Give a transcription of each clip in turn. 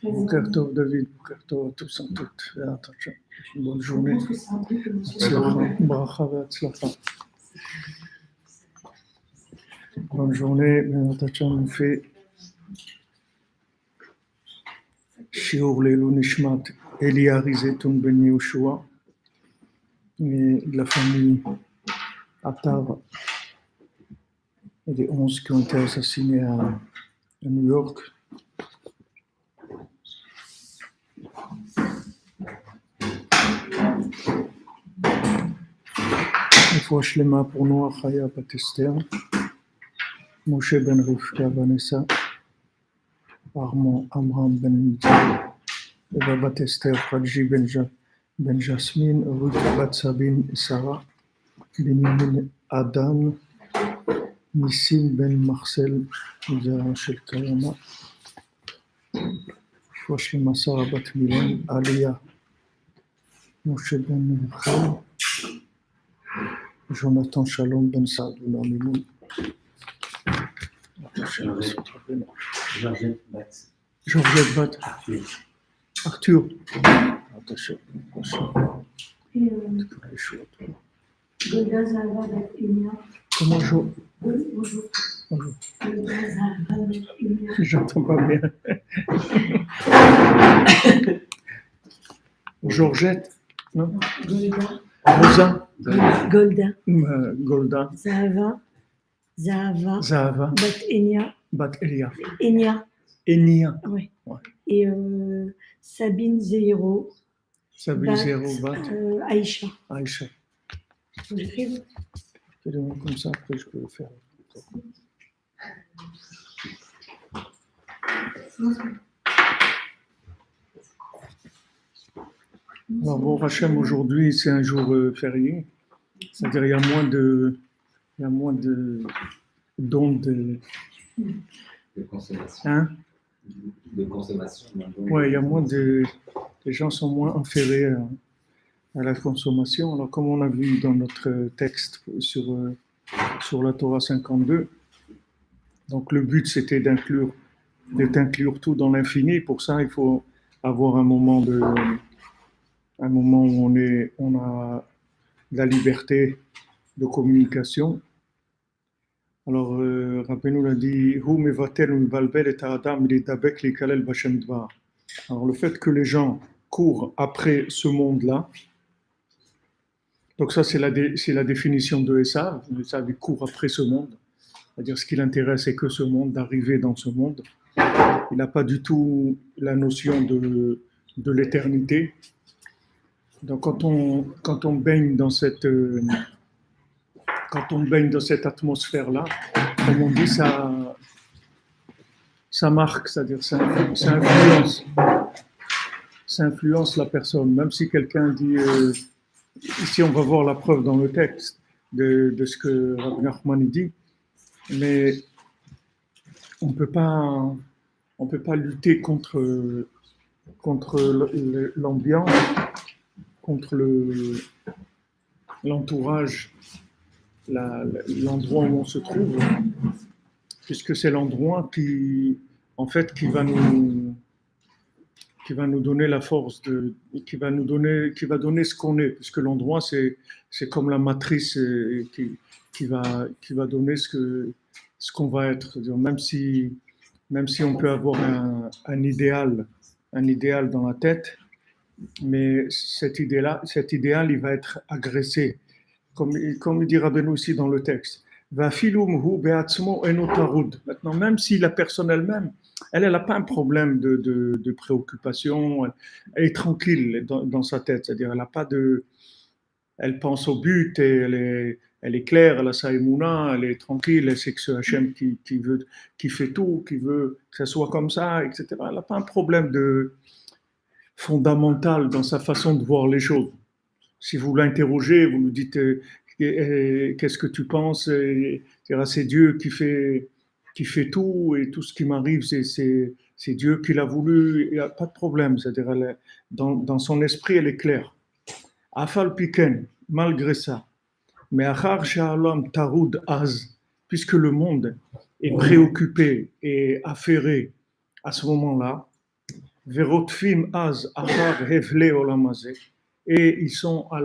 Boker Tov David, Boker Tov à tous et toutes. Une bonne journée. Bracha ve'atzlacha. Bonne journée. On fait Shiur Leilu Nishmat Eli Arizetun Ben Yehoshua et de la famille Attar et des 11 qui ont été assassinés à New York. Refoua Shlema pour Noah Chaya Bat Esther, Moshe Ben Rivka Vanessa, Armand Amram Ben Mitzvah, Eva Bat Esther, Khadji Ben Jasmine, Ruth Bat Sabine et Sarah, Benjamin Adam, Nissim Ben Marcel, Zara Shel Kayama, Refoua Shlema Sarah Bat Milan, Aliyah, Moshe Ben Rachel, Jonathan Shalom Ben Sadouna Mimoun. Georgette Bat. Arthur. Attention. Comment bonjour. J'entends pas bien. Georgette. Non. Rosa. Golda. Zahava. Bat Elia. Enia. Oui. Ouais. Et Sabine Zéro. Bat. Aïcha. Vous l'écrivez? Fais-le-moi comme ça, après je peux le faire. Alors bon, Hachem, aujourd'hui c'est un jour férié, c'est-à-dire il y a moins d'ondes de consommation. Hein? De consommation. Ouais, il y a moins les gens sont moins enferrés à la consommation. Alors comme on a vu dans notre texte sur la Torah 52, donc le but c'était d'inclure tout dans l'infini. Pour ça, il faut avoir un moment où on a la liberté de communication. Alors, Rabbeinu l'a dit, alors le fait que les gens courent après ce monde-là, donc ça c'est la définition de Esav. Esav il court après ce monde, c'est-à-dire ce qui l'intéresse c'est que ce monde, d'arriver dans ce monde. Il n'a pas du tout la notion de l'éternité. Donc quand on baigne dans cette atmosphère-là, comme on dit, ça marque, c'est-à-dire ça influence la personne. Même si quelqu'un dit, ici on va voir la preuve dans le texte de ce que Rabbi Nachman dit, mais on peut pas lutter contre l'ambiance, contre l'entourage, l'endroit où on se trouve, puisque c'est l'endroit qui en fait, qui va nous donner la force, qui va donner ce qu'on est, puisque l'endroit, c'est comme la matrice qui va donner ce qu'on va être. C'est-à-dire, même si on peut avoir un idéal dans la tête, mais cet idéal, il va être agressé. Comme il dit Rabbeinu aussi dans le texte. Maintenant, même si la personne elle-même, elle n'a pas un problème de préoccupation, elle est tranquille dans sa tête, c'est-à-dire elle pense au but et elle est claire, elle a sa émouna, elle est tranquille, elle sait que c'est Hachem qui fait tout, qui veut que ça soit comme ça, etc. Elle n'a pas un problème fondamental dans sa façon de voir les choses. Si vous l'interrogez, vous lui dites qu'est-ce que tu penses, c'est Dieu qui fait tout et tout ce qui m'arrive, c'est Dieu qui l'a voulu, il n'y a pas de problème. C'est-à-dire, dans son esprit, elle est claire. Afal Piken, malgré ça, mais Achar Shalom Tarud Az, puisque le monde est préoccupé et affairé à ce moment-là, Verotfim Az Achar Hevle Olamazé, et ils sont à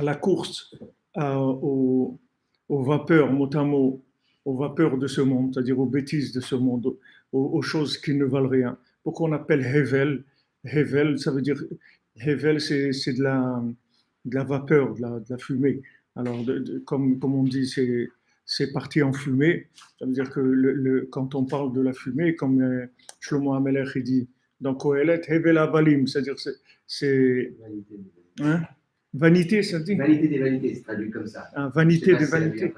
la course aux vapeurs, mot aux vapeurs de ce monde, c'est-à-dire aux bêtises de ce monde, aux choses qui ne valent rien. Pourquoi on appelle Hevel? Hevel, ça veut dire, Hevel, c'est de la vapeur, de la fumée. Alors, comme on dit, c'est parti en fumée. Ça veut dire que quand on parle de la fumée, comme Shlomo Amelech il dit dans Kohelet, Hevel Avalim, c'est-à-dire c'est hein? Vanité, ça dit? Vanité des vanités, c'est traduit comme ça. Ah, vanité des vanités.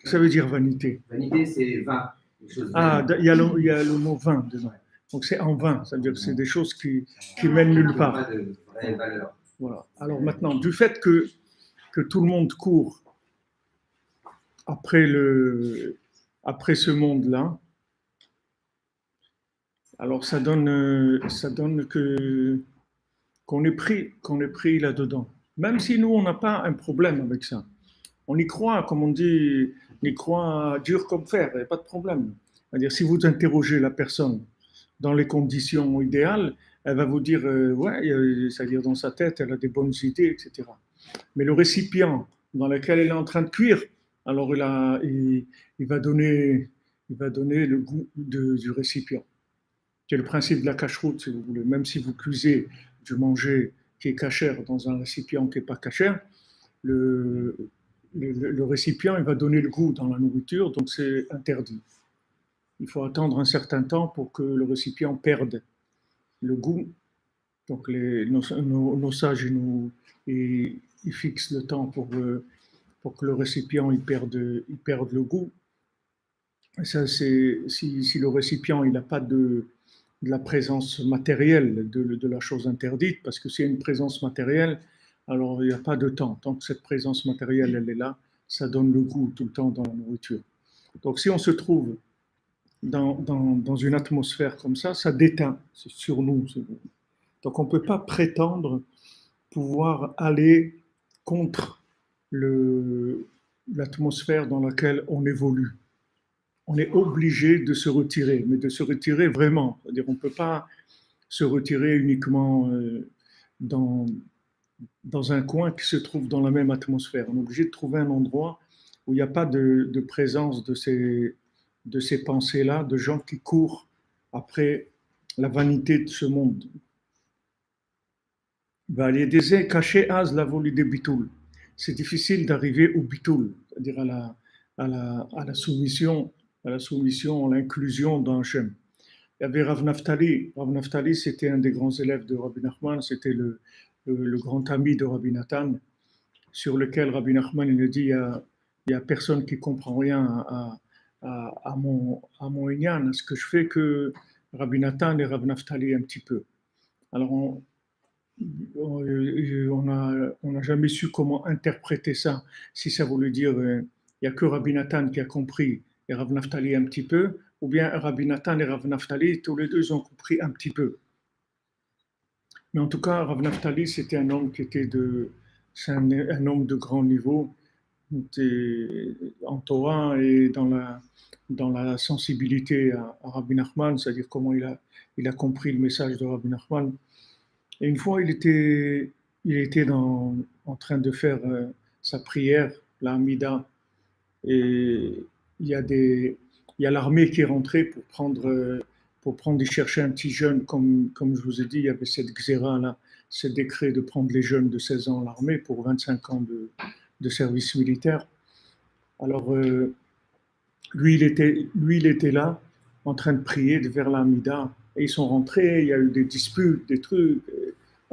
Ça veut dire vanité. Vanité, c'est vin. Ah, il y a le mot vin dedans. Donc c'est en vain, c'est-à-dire que c'est des choses qui mènent nulle part. Pas de vraie valeur. Voilà. Alors maintenant, du fait que tout le monde court après ce monde-là, alors ça donne qu'on est pris là-dedans. Même si nous, on n'a pas un problème avec ça. On y croit, comme on dit, on y croit dur comme fer, il n'y a pas de problème. C'est-à-dire, si vous interrogez la personne dans les conditions idéales, elle va vous dire, ouais, c'est-à-dire dans sa tête, elle a des bonnes idées, etc. Mais le récipient dans lequel elle est en train de cuire, alors il va donner le goût du récipient. C'est le principe de la cacheroute, si vous voulez. Même si vous cuisez du manger qui est cachère dans un récipient qui n'est pas cachère, le récipient, il va donner le goût dans la nourriture, donc c'est interdit. Il faut attendre un certain temps pour que le récipient perde le goût. Donc nos sages, ils fixent le temps pour que le récipient il perde le goût. Et ça, si le récipient il n'a pas de la présence matérielle de la chose interdite, parce que s'il y a une présence matérielle, alors il n'y a pas de temps. Tant que cette présence matérielle elle est là, ça donne le goût tout le temps dans la nourriture. Donc si on se trouve dans une atmosphère comme ça déteint, c'est sur nous. Donc on ne peut pas prétendre pouvoir aller contre l'atmosphère dans laquelle on évolue. On est obligé de se retirer, mais de se retirer vraiment. C'est-à-dire on ne peut pas se retirer uniquement dans un coin qui se trouve dans la même atmosphère. On est obligé de trouver un endroit où il n'y a pas de présence de ces pensées-là, de gens qui courent après la vanité de ce monde. C'est difficile d'arriver au bitoul, c'est-à-dire à la soumission, à l'inclusion dans Hachem. Il y avait Rav Naftali. Rav Naftali, c'était un des grands élèves de Rabbi Nachman, c'était le grand ami de Rabbi Nathan, sur lequel Rabbi Nachman il dit il y a personne qui comprend rien à mon inyan, à ce que je fais, que Rabbi Nathan et Rav Naftali un petit peu. Alors on n'a jamais su comment interpréter ça, si ça voulait dire il n'y a que Rabbi Nathan qui a compris et Rav Naftali un petit peu, ou bien Rabbi Nathan et Rav Naftali, tous les deux ils ont compris un petit peu. Mais en tout cas, Rav Naftali, c'était un homme qui était un homme de grand niveau, en Torah et dans la sensibilité à Rabbi Nachman, c'est-à-dire comment il a compris le message de Rabbi Nachman. Et une fois, il était en train de faire sa prière, la Hamida, et il y a il y a l'armée qui est rentrée pour prendre et chercher un petit jeune, comme je vous ai dit, il y avait cette xéra là, ce décret de prendre les jeunes de 16 ans à l'armée pour 25 ans de service militaire. Alors, lui, il était là, en train de prier vers l'Amida, et ils sont rentrés, il y a eu des disputes, des trucs,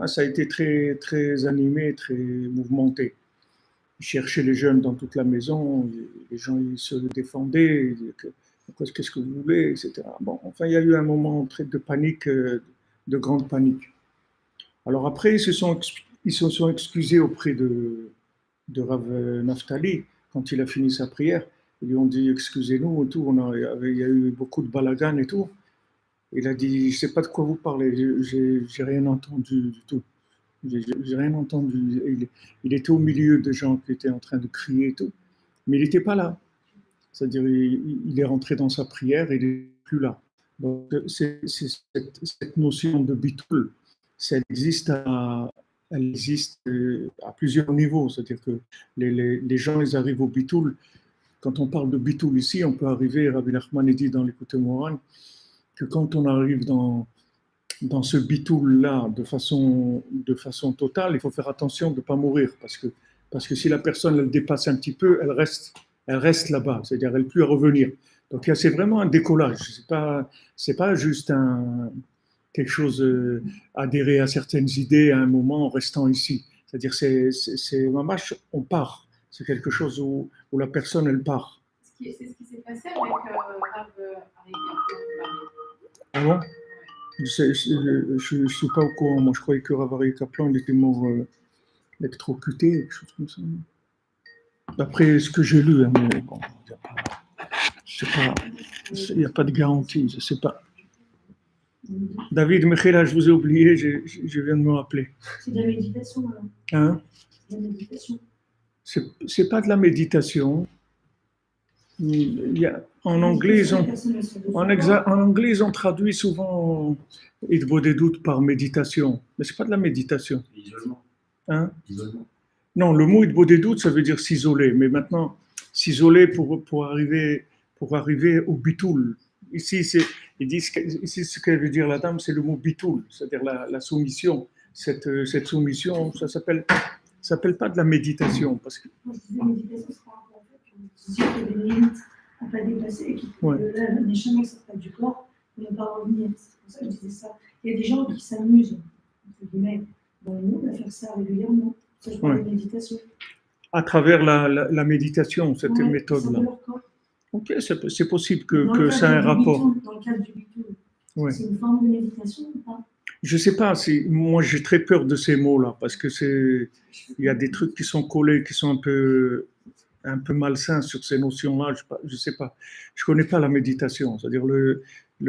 ça a été très, très animé, très mouvementé. Ils cherchaient les jeunes dans toute la maison, les gens ils se défendaient, ils disaient qu'est-ce que vous voulez, etc. Bon, enfin, il y a eu un moment de panique, de grande panique. Alors après, ils se sont excusés auprès de Rav Naftali quand il a fini sa prière. Ils lui ont dit excusez-nous et tout, il y a eu beaucoup de balagan et tout. Il a dit je ne sais pas de quoi vous parlez, j'ai rien entendu du tout. J'ai rien entendu. Il était au milieu de gens qui étaient en train de crier et tout, mais il n'était pas là. C'est-à-dire, il est rentré dans sa prière et il n'est plus là. Donc, c'est cette notion de bitul, elle existe à plusieurs niveaux. C'est-à-dire que les gens, ils arrivent au bitul. Quand on parle de bitul ici, on peut arriver, Rabbi Nachman dit dans l'Écoute Moran, que quand on arrive dans ce bitul-là de façon totale, il faut faire attention de ne pas mourir parce que si la personne elle dépasse un petit peu, elle reste là-bas, c'est-à-dire elle ne peut plus revenir. Donc c'est vraiment un décollage, c'est pas juste quelque chose adhérer à certaines idées à un moment en restant ici. C'est-à-dire on part, c'est quelque chose où la personne elle part. C'est ce qui s'est passé avec Rav Ah bon? Je ne suis pas au courant. Moi, je croyais que Ravari Kaplan était mort électrocuté, quelque chose comme ça. D'après ce que j'ai lu, hein, mais bon, il n'y a pas de garantie, je ne sais pas. David Mechela, je vous ai oublié, je viens de me rappeler. C'est de la méditation. Hein? C'est de la méditation. C'est pas de la méditation. En anglais, ils ont traduit souvent Hitbodedut par méditation, mais c'est pas de la méditation. L'isolement. Hein? L'isolement. Non, le mot Hitbodedut, ça veut dire s'isoler, mais maintenant, s'isoler pour arriver au bitul. Ici, ils disent ici, ce qu'elle veut dire la dame, c'est le mot bitul, c'est-à-dire la soumission. Cette soumission, ça s'appelle pas de la méditation, parce que Moi, je disais méditation, c'est par rapport au fait que si il y a des limites à ne pas dépasser et que les chemins qui sortent du corps ne vont pas revenir. C'est pour ça que je disais ça. Il y a des gens qui s'amusent, entre guillemets, dans le monde à faire ça régulièrement. Ça, je parle de méditation. À travers la méditation, cette méthode-là. corps. Ok, c'est possible que ça ait un rapport. Dans le cadre du bitul. Ouais. C'est une forme de méditation ou pas? Je sais pas, moi j'ai très peur de ces mots-là, parce que il y a des trucs qui sont collés, qui sont un peu malsains sur ces notions-là, je sais pas. Je connais pas la méditation, c'est-à-dire le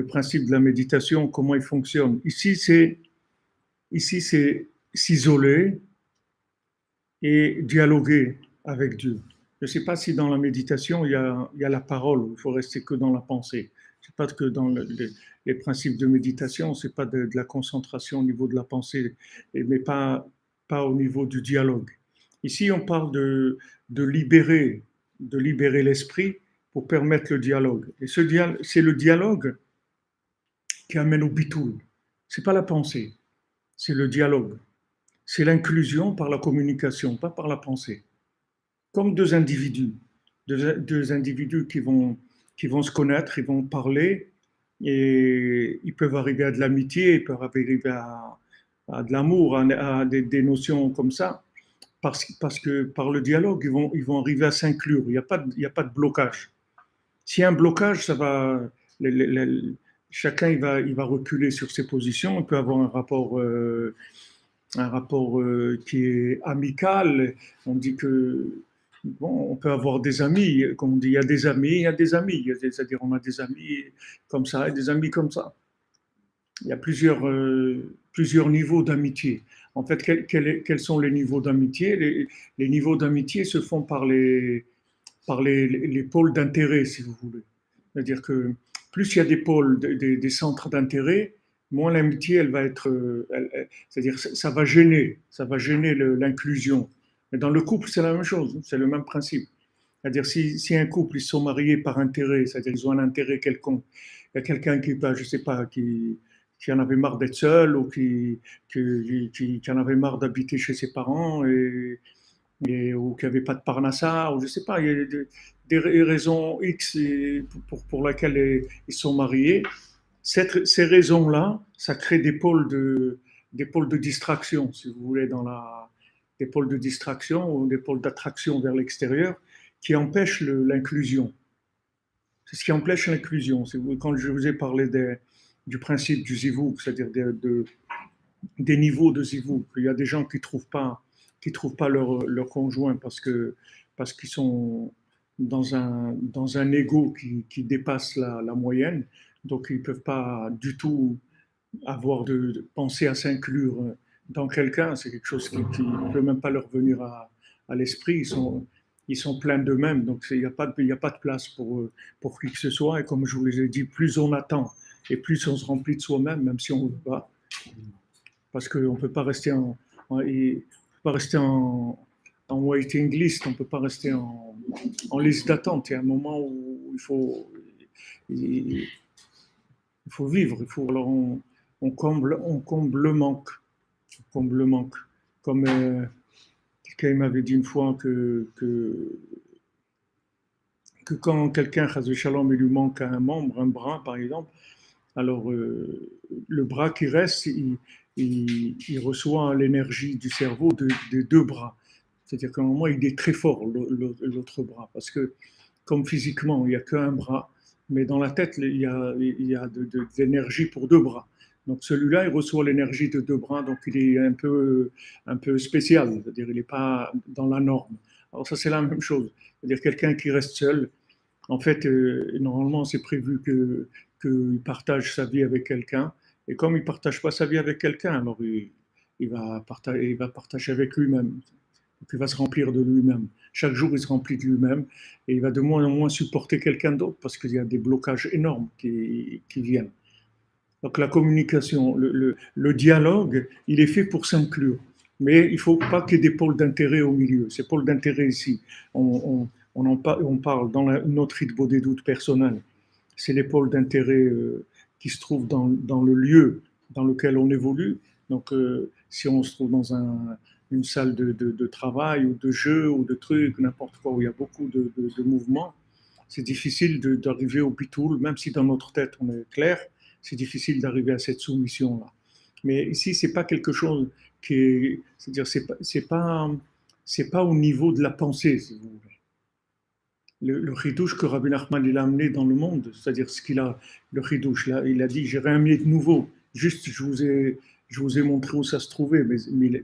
principe de la méditation, comment il fonctionne. Ici, c'est s'isoler et dialoguer avec Dieu. Je ne sais pas si dans la méditation, il y a la parole, il faut rester que dans la pensée. Je ne sais pas que dans les principes de méditation, ce n'est pas de la concentration au niveau de la pensée, mais pas au niveau du dialogue. Ici, on parle de libérer l'esprit pour permettre le dialogue. Et c'est le dialogue qui amène au bitul. Ce n'est pas la pensée, c'est le dialogue. C'est l'inclusion par la communication, pas par la pensée. Comme deux individus qui vont se connaître, ils vont parler, et ils peuvent arriver à de l'amitié, ils peuvent arriver à de l'amour, à des notions comme ça, parce que par le dialogue, ils vont arriver à s'inclure. Il n'y a pas de blocage. S'il y a un blocage, ça va, chacun il va reculer sur ses positions, il peut avoir un rapport qui est amical. On dit que on peut avoir des amis, comme on dit, il y a des amis, c'est-à-dire on a des amis comme ça et des amis comme ça. Il y a plusieurs niveaux d'amitié. En fait, quels sont les niveaux d'amitié? Les niveaux d'amitié se font par les pôles d'intérêt, si vous voulez. C'est-à-dire que plus il y a des pôles, des centres d'intérêt, moins l'amitié, elle va être, c'est-à-dire ça va gêner l'inclusion. Mais dans le couple, c'est la même chose, c'est le même principe. C'est-à-dire si un couple, ils sont mariés par intérêt, c'est-à-dire qu'ils ont un intérêt quelconque, il y a quelqu'un qui, je sais pas, qui en avait marre d'être seul ou qui en avait marre d'habiter chez ses parents ou qui n'avait pas de parnassa, ou je sais pas, il y a des raisons X pour lesquelles ils sont mariés. Ces raisons-là, ça crée des pôles de distraction, si vous voulez, des pôles de distraction ou des pôles d'attraction vers l'extérieur qui empêchent l'inclusion. C'est ce qui empêche l'inclusion. Quand je vous ai parlé du principe du zivouk, c'est-à-dire des niveaux de zivouk, il y a des gens qui trouvent pas leur conjoint parce qu'ils sont dans un ego qui dépasse la moyenne, donc ils ne peuvent pas du tout avoir de penser à s'inclure dans quelqu'un. C'est quelque chose qui ne peut même pas leur venir à l'esprit. Ils sont pleins d'eux-mêmes, donc il n'y a pas de place pour qui que ce soit. Et comme je vous l'ai dit, plus on attend et plus on se remplit de soi-même, même si on ne veut pas, parce qu'on ne peut pas rester en waiting list, on ne peut pas rester en liste d'attente. Il y a un moment où il faut vivre. Alors on comble le manque. On comble le manque. Comme quelqu'un m'avait dit une fois que quand quelqu'un, chas v'shalom, il lui manque un membre, un bras par exemple, alors le bras qui reste, il reçoit l'énergie du cerveau des deux bras. C'est-à-dire qu'à un moment, il est très fort, l'autre bras, parce que comme physiquement, il n'y a qu'un bras, mais dans la tête, il y a de l'énergie pour deux bras. Donc celui-là, il reçoit l'énergie de deux bras, donc il est un peu spécial, c'est-à-dire il n'est pas dans la norme. Alors ça, c'est la même chose. C'est-à-dire quelqu'un qui reste seul, en fait, normalement, c'est prévu qu'il partage sa vie avec quelqu'un, et comme il ne partage pas sa vie avec quelqu'un, alors il va partager avec lui-même. Donc il va se remplir de lui-même. Chaque jour, il se remplit de lui-même et il va de moins en moins supporter quelqu'un d'autre parce qu'il y a des blocages énormes qui viennent. Donc la communication, le dialogue, il est fait pour s'inclure. Mais il ne faut pas qu'il y ait des pôles d'intérêt au milieu. Ces pôles d'intérêt ici, on parle dans notre idbo des doutes personnels. C'est les pôles d'intérêt qui se trouvent dans le lieu dans lequel on évolue. Donc si on se trouve dans une salle de travail ou de jeu ou de trucs, n'importe quoi, où il y a beaucoup de mouvements, c'est difficile d'arriver au bitoul, même si dans notre tête on est clair, c'est difficile d'arriver à cette soumission-là. Mais ici, c'est pas quelque chose c'est-à-dire, c'est pas au niveau de la pensée, si vous voulez. Le chidouche que Rabbi Nachman il a amené dans le monde, c'est-à-dire ce qu'il a, le chidouche, là, il a dit, j'ai rien mis de nouveau, juste je vous ai montré où ça se trouvait, mais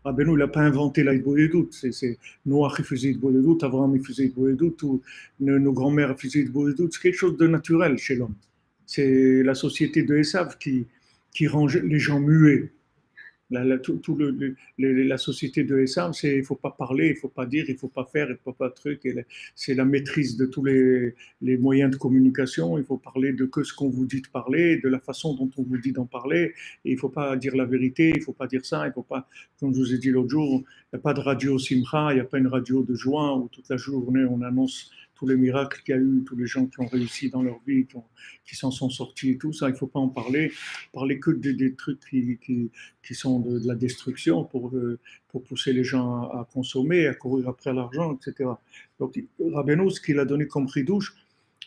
Rabbeinu, il n'a pas inventé la Hitbodedut. C'est Noach qui faisait Hitbodedut, Abraham il faisait Hitbodedut, ou nos grands-mères faisaient Hitbodedut. C'est quelque chose de naturel chez l'homme. C'est la société de Esav qui rend les gens muets. La société de Esav, c'est il ne faut pas parler, il ne faut pas dire, il ne faut pas faire, il ne faut pas truc. C'est la maîtrise de tous les moyens de communication. Il faut parler de que ce qu'on vous dit de parler, de la façon dont on vous dit d'en parler. Et il ne faut pas dire la vérité, il ne faut pas dire ça, il ne faut pas, comme je vous ai dit l'autre jour, il n'y a pas de radio Simcha, il n'y a pas une radio de joie où toute la journée on annonce tous les miracles qu'il y a eu, tous les gens qui ont réussi dans leur vie, qui s'en sont sortis et tout ça, il ne faut pas en parler que des trucs qui sont de la destruction pour pousser les gens à consommer, à courir après l'argent, etc. Donc Rabbeinu, ce qu'il a donné comme chidouche,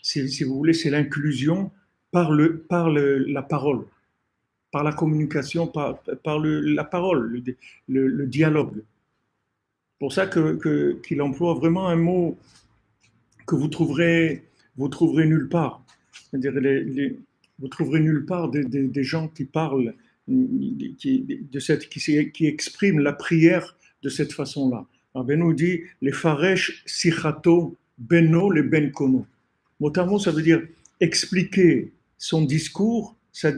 si vous voulez, c'est l'inclusion par la parole, par la communication, par la parole, le dialogue. C'est pour ça qu'il emploie vraiment un mot que vous trouverez nulle part. C'est-à-dire vous trouverez nulle part des gens qui parlent, qui expriment la prière de cette façon-là. Rabbi nous dit les faresh sichato beno le ben kono. Mot, ça veut dire expliquer son discours, sa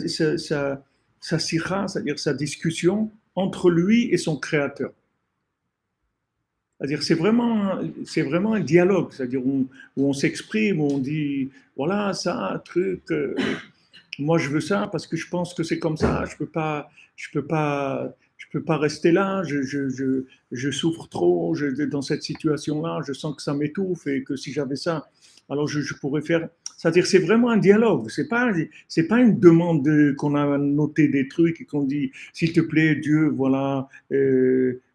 sikha, c'est-à-dire sa discussion entre lui et son créateur. C'est-à-dire, c'est vraiment un dialogue, c'est-à-dire où on s'exprime, où on dit, voilà, ça, un truc, moi je veux ça parce que je pense que c'est comme ça, je peux pas rester là, je souffre trop, dans cette situation-là, je sens que ça m'étouffe et que si j'avais ça, alors je pourrais faire. C'est-à-dire, c'est vraiment un dialogue, c'est pas une demande qu'on a noté des trucs et qu'on dit, s'il te plaît, Dieu, voilà,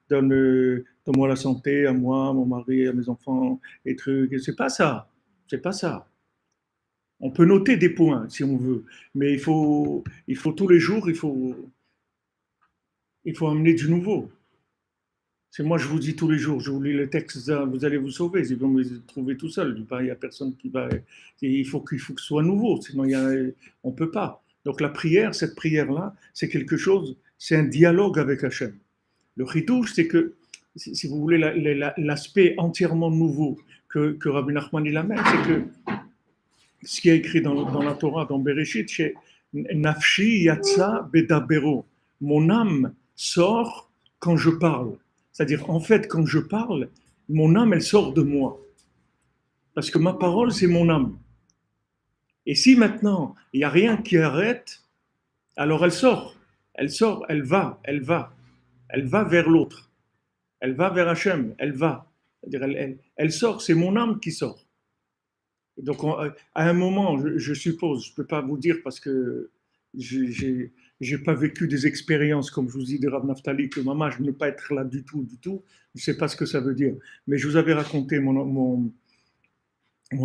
donne-moi la santé à moi, à mon mari, à mes enfants, et trucs. C'est pas ça. C'est pas ça. On peut noter des points si on veut, mais il faut tous les jours, il faut amener du nouveau. C'est moi, je vous dis tous les jours, je vous lis le texte, vous allez vous sauver, si vous me trouvez tout seul. Il n'y a personne qui va. Il faut que ce soit nouveau, sinon on ne peut pas. Donc la prière, cette prière-là, c'est quelque chose, c'est un dialogue avec Hachem. Le chidouche, c'est que, si vous voulez, l'aspect entièrement nouveau que Rabbi Nachman il amène, c'est que ce qui est écrit dans la Torah, dans Bereshit, c'est Nafshi yatsa bedabero. Mon âme sort quand je parle. C'est-à-dire, en fait, quand je parle, mon âme, elle sort de moi. Parce que ma parole, c'est mon âme. Et si maintenant, il n'y a rien qui arrête, alors elle sort. Elle sort, elle va vers l'autre. Elle va vers Hachem, elle va. C'est-à-dire, elle sort, c'est mon âme qui sort. Donc, à un moment, je suppose, je ne peux pas vous dire parce que je n'ai pas vécu des expériences, comme je vous dis, de Rav Naftali, que maman, je ne veux pas être là du tout, du tout. Je ne sais pas ce que ça veut dire. Mais je vous avais raconté mon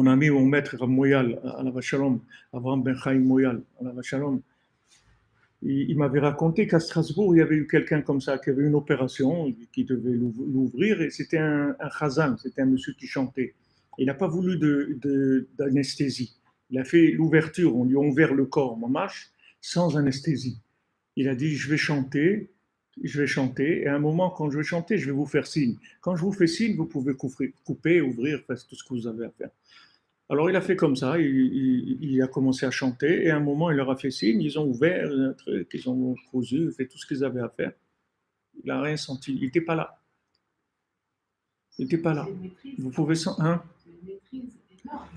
ami, mon maître, Rav Moyal, à la Vachalom, Abraham Ben Chaim Moyal, à la Vachalom. Il m'avait raconté qu'à Strasbourg, il y avait eu quelqu'un comme ça, qui avait une opération, qui devait l'ouvrir, et c'était un chazan, c'était un monsieur qui chantait. Il n'a pas voulu d'anesthésie. Il a fait l'ouverture, on lui a ouvert le corps, mamache, sans anesthésie. Il a dit, je vais chanter, et à un moment, quand je vais chanter, je vais vous faire signe. Quand je vous fais signe, vous pouvez couper, ouvrir, faire tout ce que vous avez à faire. Alors il a fait comme ça, il a commencé à chanter, et à un moment, il leur a fait signe, ils ont ouvert un truc, ils ont cousu, fait tout ce qu'ils avaient à faire. Il n'a rien senti, il n'était pas là. Il n'était pas là. Vous pouvez sentir. C'est une maîtrise énorme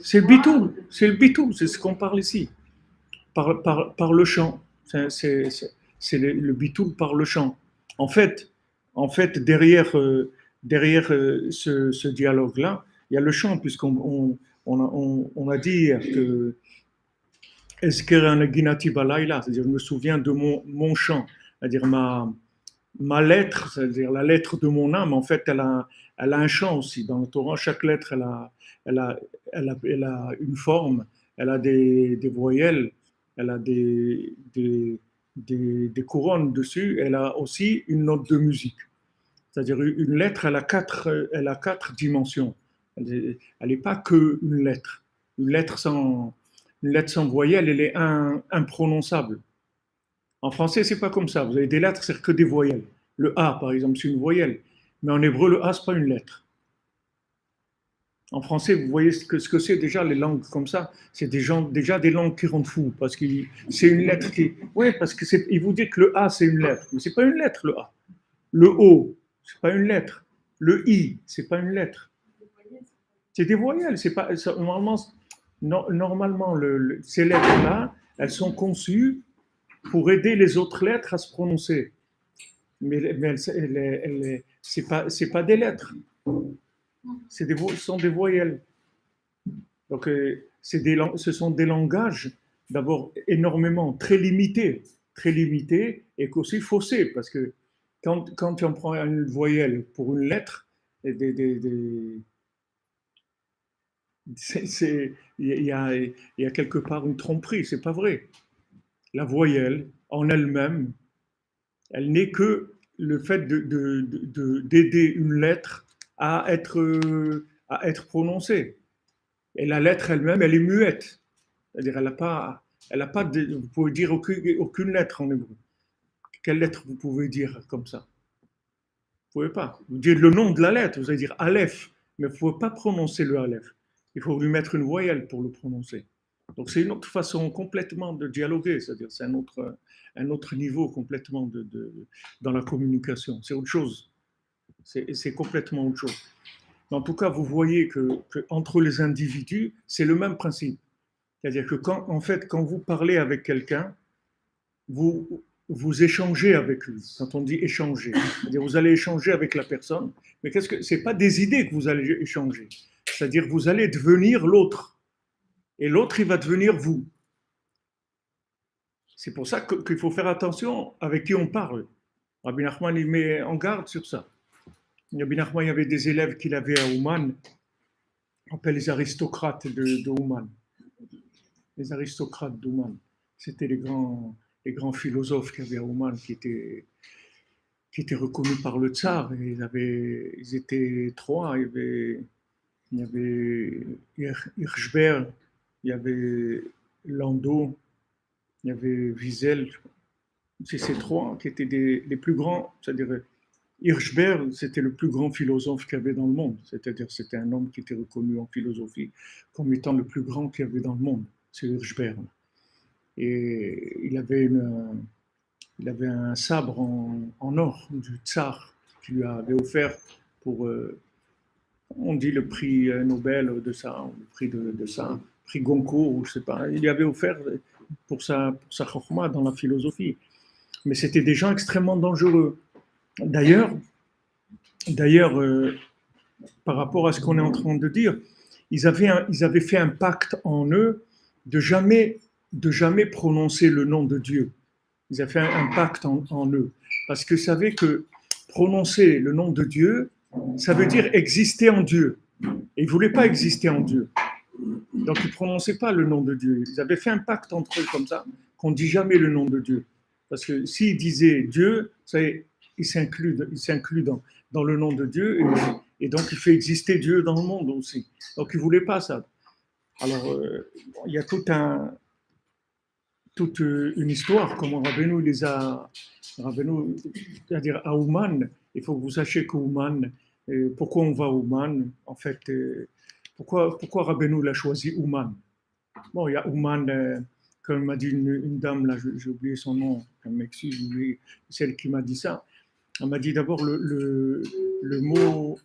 C'est le bitou, c'est ce qu'on parle ici, par le chant. C'est le bitou par le chant. En fait, derrière ce dialogue-là, il y a le chant, puisqu'on a dit hier que c'est-à-dire je me souviens de mon chant, c'est-à-dire ma lettre, c'est-à-dire la lettre de mon âme, en fait, elle a un chant aussi. Dans le Torah, chaque lettre, elle a une forme, elle a des voyelles, elle a des couronnes dessus, elle a aussi une note de musique. C'est-à-dire une lettre, elle a quatre dimensions. Elle n'est pas qu'une lettre. Une lettre sans voyelle, elle est imprononçable. En français, c'est pas comme ça. Vous avez des lettres, c'est que des voyelles. Le A, par exemple, c'est une voyelle. Mais en hébreu, le A, c'est pas une lettre. En français, vous voyez ce que c'est déjà les langues comme ça. C'est déjà des langues qui rendent fou parce que c'est une lettre qui. Oui, parce que il vous dit que le A, c'est une lettre, mais c'est pas une lettre le A. Le O, c'est pas une lettre. Le I, c'est pas une lettre. C'est des voyelles. C'est pas normalement ces lettres-là, elles sont conçues pour aider les autres lettres à se prononcer. Mais c'est pas des lettres. Ce sont des voyelles. Donc, ce sont des langages, d'abord, énormément, très limités, et qu'aussi faussés, parce que quand tu en prends une voyelle pour une lettre, il y a quelque part une tromperie, c'est pas vrai. La voyelle, en elle-même, elle n'est que le fait d'aider une lettre à être prononcée. Et la lettre elle-même, elle est muette. C'est-à-dire, vous pouvez dire aucune lettre en hébreu. Quelle lettre vous pouvez dire comme ça? Vous ne pouvez pas. Vous dites le nom de la lettre, vous allez dire Aleph, mais vous ne pouvez pas prononcer le Aleph. Il faut lui mettre une voyelle pour le prononcer. Donc c'est une autre façon complètement de dialoguer, c'est-à-dire c'est un autre niveau complètement dans la communication. C'est autre chose. C'est complètement autre chose. Mais en tout cas, vous voyez que entre les individus, c'est le même principe. C'est-à-dire que en fait, quand vous parlez avec quelqu'un, vous échangez avec lui. Quand on dit échanger, c'est-à-dire vous allez échanger avec la personne, mais c'est pas des idées que vous allez échanger. C'est-à-dire vous allez devenir l'autre, et l'autre il va devenir vous. C'est pour ça qu'il faut faire attention avec qui on parle. Rabbi Nachman il met en garde sur ça. Rabbi Nachman, il y avait des élèves qu'il avait à Ouman, on appelle les aristocrates de Ouman. Les aristocrates d'Ouman. C'était les grands philosophes qu'il y avait à Ouman qui étaient reconnus par le tsar. Ils étaient trois. Il y avait Hirschberg, il y avait Landau, il y avait Wiesel. C'est ces trois qui étaient les plus grands. C'est-à-dire, Hirschberg, c'était le plus grand philosophe qu'il y avait dans le monde. C'est-à-dire, c'était un homme qui était reconnu en philosophie comme étant le plus grand qu'il y avait dans le monde. C'est Hirschberg. Et il avait un sabre en or du tsar qui lui avait offert pour, on dit le prix Nobel de ça, le prix de ça, prix Goncourt, ou je sais pas. Il lui avait offert pour sa chokhma dans la philosophie. Mais c'était des gens extrêmement dangereux. D'ailleurs, par rapport à ce qu'on est en train de dire, ils avaient fait un pacte en eux de jamais prononcer le nom de Dieu. Ils avaient fait un pacte en eux. Parce qu'ils savaient que prononcer le nom de Dieu, ça veut dire exister en Dieu. Et ils ne voulaient pas exister en Dieu. Donc ils ne prononçaient pas le nom de Dieu. Ils avaient fait un pacte entre eux comme ça, qu'on ne dit jamais le nom de Dieu. Parce que s'ils disaient Dieu, ça y est, il s'inclut dans le nom de Dieu et donc il fait exister Dieu dans le monde aussi. Donc ils ne voulaient pas ça. Alors il y a toute une histoire, comment Rabbeinu c'est-à-dire à Ouman, il faut que vous sachiez qu'Ouman, pourquoi on va à Ouman, en fait, pourquoi Rabbeinu l'a choisi Ouman. Bon, il y a Ouman, comme m'a dit une dame, là, j'ai oublié son nom, elle m'excuse, celle qui m'a dit ça. Elle m'a dit d'abord le mot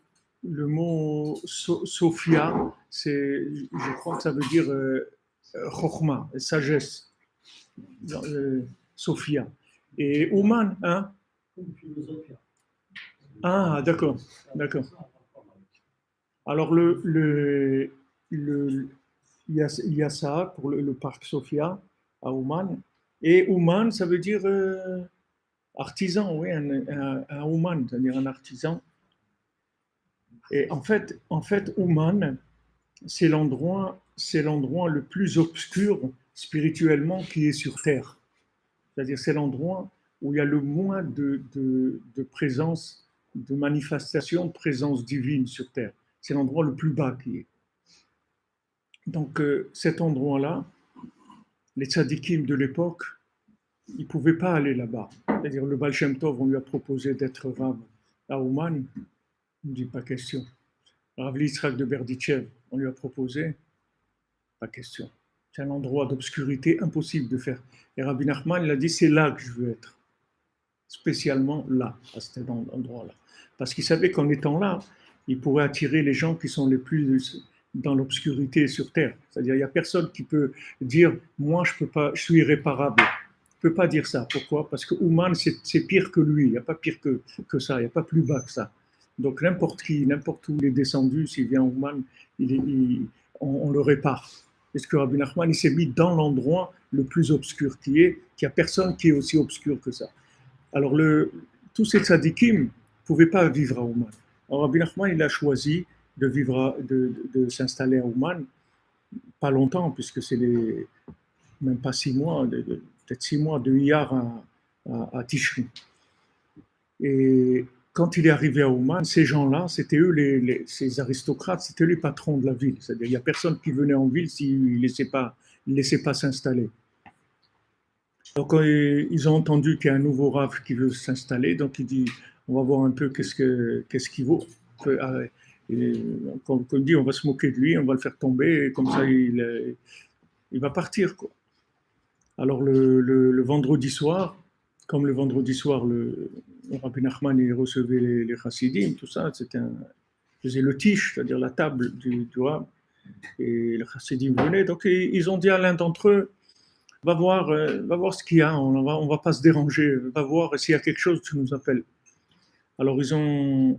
Sophia, je crois que ça veut dire Chokhma, sagesse, Sophia. Et Ouman, hein? Ah, d'accord. Alors, il y a ça pour le parc Sophia à Ouman. Et Ouman, ça veut dire artisan, oui, un Ouman, c'est-à-dire un artisan. Et en fait Ouman, c'est l'endroit le plus obscur spirituellement qui est sur Terre. C'est-à-dire c'est l'endroit où il y a le moins de présence, de manifestation de présence divine sur Terre. C'est l'endroit le plus bas qui est. Donc cet endroit-là, les tzadikim de l'époque, ils ne pouvaient pas aller là-bas. C'est-à-dire le Baal Shem Tov, on lui a proposé d'être Rav à Ouman, il ne dit pas question. Rav Yitzhak de Berditchev, on lui a proposé, pas question. C'est un endroit d'obscurité impossible de faire. Et Rabbi Nachman, il a dit, c'est là que je veux être. Spécialement là, à cet endroit-là. Parce qu'il savait qu'en étant là, il pourrait attirer les gens qui sont les plus dans l'obscurité sur Terre. C'est-à-dire, il n'y a personne qui peut dire, moi, je peux pas, je suis irréparable. Il ne peut pas dire ça. Pourquoi? Parce que Ouman, c'est pire que lui. Il n'y a pas pire que ça. Il n'y a pas plus bas que ça. Donc, n'importe où il est descendu, s'il vient à Ouman, on le répare. Parce que Rabbi Nachman, il s'est mis dans l'endroit le plus obscur qui est, qu'il n'y a personne qui est aussi obscur que ça. Alors, tous ces tzadikim ne pouvaient pas vivre à Ouman. Alors, Rabbi Nachman, il a choisi de s'installer à Ouman, pas longtemps, puisque c'est même pas 6 mois, peut-être 6 mois de Iyar à Tishri. Et quand il est arrivé à Ouman, ces gens-là, c'était eux, ces aristocrates, c'était eux les patrons de la ville. C'est-à-dire, il n'y a personne qui venait en ville s'il ne laissait pas s'installer. Donc, ils ont entendu qu'il y a un nouveau Rav qui veut s'installer, donc il dit, on va voir un peu qu'est-ce qu'il vaut. Et, comme on dit, on va se moquer de lui, on va le faire tomber, et comme ça, il va partir, quoi. Alors le vendredi soir, comme le vendredi soir, le Rabbi Nachman il recevait les chassidim, tout ça, faisait le tish, c'est-à-dire la table du Rab, et les chassidim venaient, donc ils ont dit à l'un d'entre eux, va voir ce qu'il y a, on va pas se déranger, va voir s'il y a quelque chose, tu nous appelles. Alors il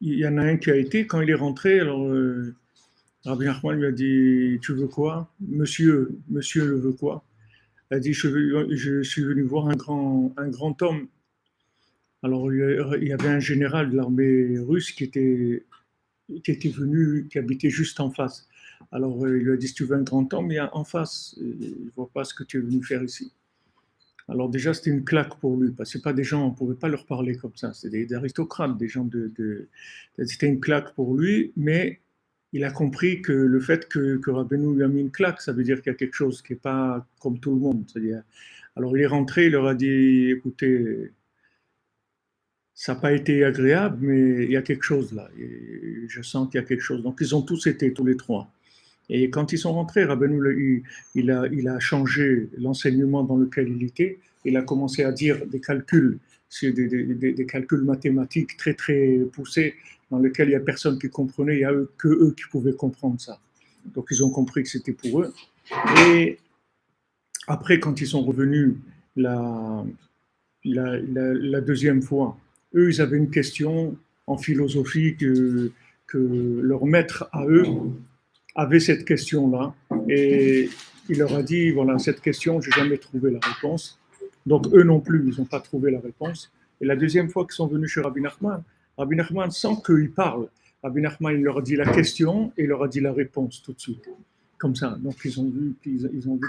y en a un qui a été, quand il est rentré, alors Rabbi Nachman lui a dit, tu veux quoi? Monsieur le veut quoi? Il a dit, je suis venu voir un grand homme. Alors il y avait un général de l'armée russe qui était venu, qui habitait juste en face. Alors il lui a dit, si tu veux un grand homme, il y a en face, je ne vois pas ce que tu es venu faire ici. Alors déjà, c'était une claque pour lui, parce que c'est pas des gens, on ne pouvait pas leur parler comme ça, c'est des aristocrates, des gens c'était une claque pour lui, mais il a compris que le fait que Rabbeinu lui a mis une claque, ça veut dire qu'il y a quelque chose qui n'est pas comme tout le monde. C'est-à-dire, alors il est rentré, il leur a dit, écoutez, ça n'a pas été agréable, mais il y a quelque chose là, et je sens qu'il y a quelque chose. Donc ils ont tous été, tous les trois. Et quand ils sont rentrés, Rabbeinu, il a changé l'enseignement dans lequel il était. Il a commencé à dire des calculs, des calculs mathématiques très très poussés, dans lesquels il n'y a personne qui comprenait, il n'y a que eux qui pouvaient comprendre ça. Donc ils ont compris que c'était pour eux. Et après, quand ils sont revenus la deuxième fois, eux, ils avaient une question en philosophie que leur maître à eux avait cette question-là, et il leur a dit, voilà, cette question, je n'ai jamais trouvé la réponse. Donc eux non plus, ils n'ont pas trouvé la réponse. Et la deuxième fois qu'ils sont venus chez Rabbi Nachman, sans qu'il parle, Rabbi Nachman, il leur a dit la question et il leur a dit la réponse tout de suite. Comme ça. Donc ils ont vu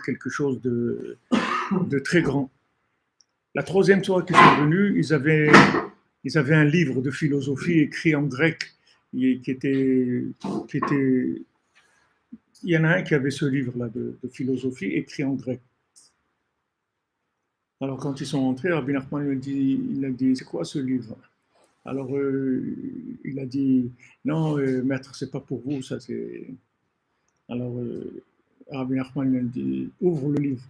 quelque chose de très grand. La troisième fois qu'ils sont venus, ils avaient un livre de philosophie écrit en grec qui était il y en a un qui avait ce livre-là de philosophie écrit en grec. Alors quand ils sont rentrés, Rabbi Nachman il a dit, c'est quoi ce livre? Alors il a dit, non, maître, c'est pas pour vous, ça c'est. Alors Rabbi Nachman il a dit, ouvre le livre.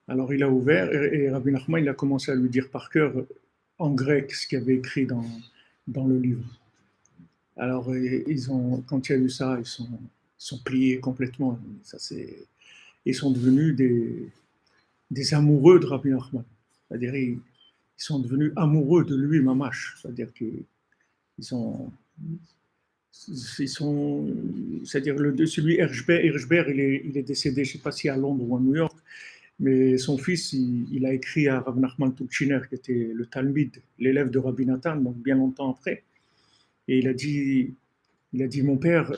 Alors il a ouvert et Rabbi Nachman il a commencé à lui dire par cœur en grec ce qu'il y avait écrit dans le livre. Alors quand il y a eu ça, ils sont pliés complètement. Ils sont devenus des amoureux de Rabbi Nachman. C'est-à-dire, ils sont devenus amoureux de lui, Mamash. C'est-à-dire qu'ils sont. C'est-à-dire, celui Hirschberg, il est décédé, je ne sais pas si à Londres ou à New York, mais son fils, il a écrit à Rav Nachman Tulchiner, qui était le Talmid, l'élève de Rabbi Nathan, donc bien longtemps après. Et il a dit, mon père,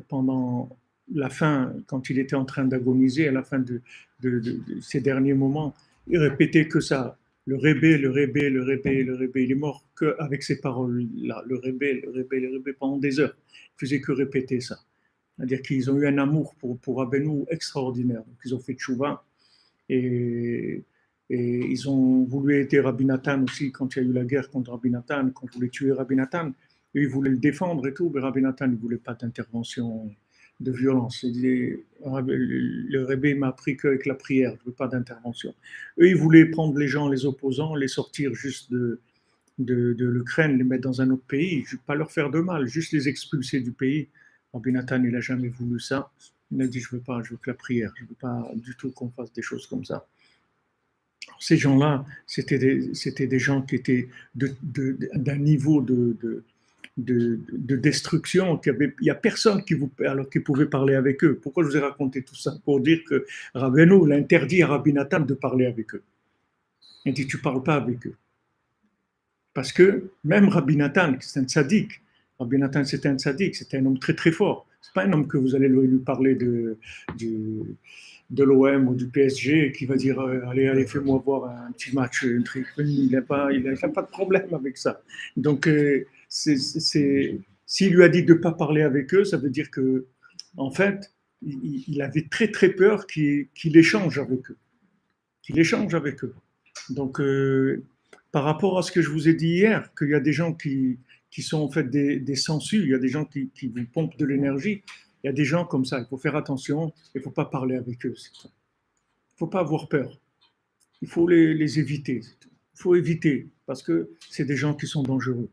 pendant la fin, quand il était en train d'agoniser, à la fin de ces derniers moments, il répétait que ça, le rébé, il est mort qu'avec ces paroles-là, le rébé, pendant des heures. Il faisait que répéter ça. C'est-à-dire qu'ils ont eu un amour pour Rabbeinu extraordinaire. Donc ils ont fait tchouva et ils ont voulu aider Rabbi Nathan aussi quand il y a eu la guerre contre Rabbi Nathan, quand on voulait tuer Rabbi Nathan. Et ils voulaient le défendre et tout, mais Rabbi Nathan ne voulait pas d'intervention de violence. Il disait, le Rebbe m'a appris qu'avec la prière, je ne veux pas d'intervention. Eux, ils voulaient prendre les gens, les opposants, les sortir juste de l'Ukraine, les mettre dans un autre pays, pas leur faire de mal, juste les expulser du pays. Rabbi Nathan, il n'a jamais voulu ça. Il a dit, je veux que la prière, je ne veux pas du tout qu'on fasse des choses comme ça. Alors, ces gens-là, c'était des gens qui étaient d'un niveau de destruction, il n'y a personne qui pouvait parler avec eux. Pourquoi je vous ai raconté tout ça? Pour dire que Rabbeinu l'interdit à Rabbi Nathan de parler avec eux. Il dit, tu ne parles pas avec eux. Parce que même Rabbi Nathan, c'est un tzaddik, Rabbi Nathan c'était un tzaddik, c'était un homme très très fort. Ce n'est pas un homme que vous allez lui parler de l'OM ou du PSG qui va dire allez fais-moi voir un petit match, un truc. Il n'a pas de problème avec ça. Donc s'il lui a dit de ne pas parler avec eux, ça veut dire que en fait il avait très très peur qu'il échange avec eux. Donc par rapport à ce que je vous ai dit hier, qu'il y a des gens qui sont en fait des sangsues, il y a des gens qui vous pompent de l'énergie, Il y a des gens comme ça, il faut faire attention, il ne faut pas parler avec eux. Il ne faut pas avoir peur. Il faut les éviter. Il faut éviter, parce que c'est des gens qui sont dangereux.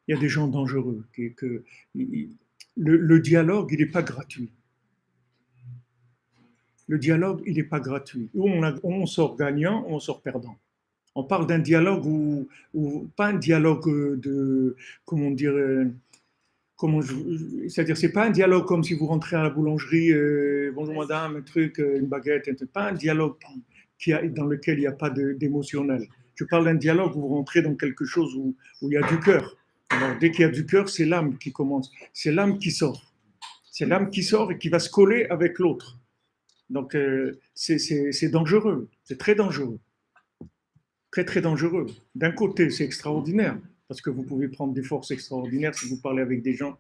Il y a des gens dangereux. Le dialogue, il n'est pas gratuit. Le dialogue, il n'est pas gratuit. Ou on sort gagnant, ou on sort perdant. On parle d'un dialogue pas un dialogue de, comment dire, c'est-à-dire c'est pas un dialogue comme si vous rentrez à la boulangerie, bonjour madame, un truc, une baguette, un truc. Pas un dialogue dans lequel il n'y a pas d'émotionnel. Je parle d'un dialogue où vous rentrez dans quelque chose où il y a du cœur. Alors dès qu'il y a du cœur, c'est l'âme qui commence, c'est l'âme qui sort. C'est l'âme qui sort et qui va se coller avec l'autre. Donc c'est dangereux, c'est très dangereux. Très très dangereux. D'un côté, c'est extraordinaire, parce que vous pouvez prendre des forces extraordinaires si vous parlez avec des gens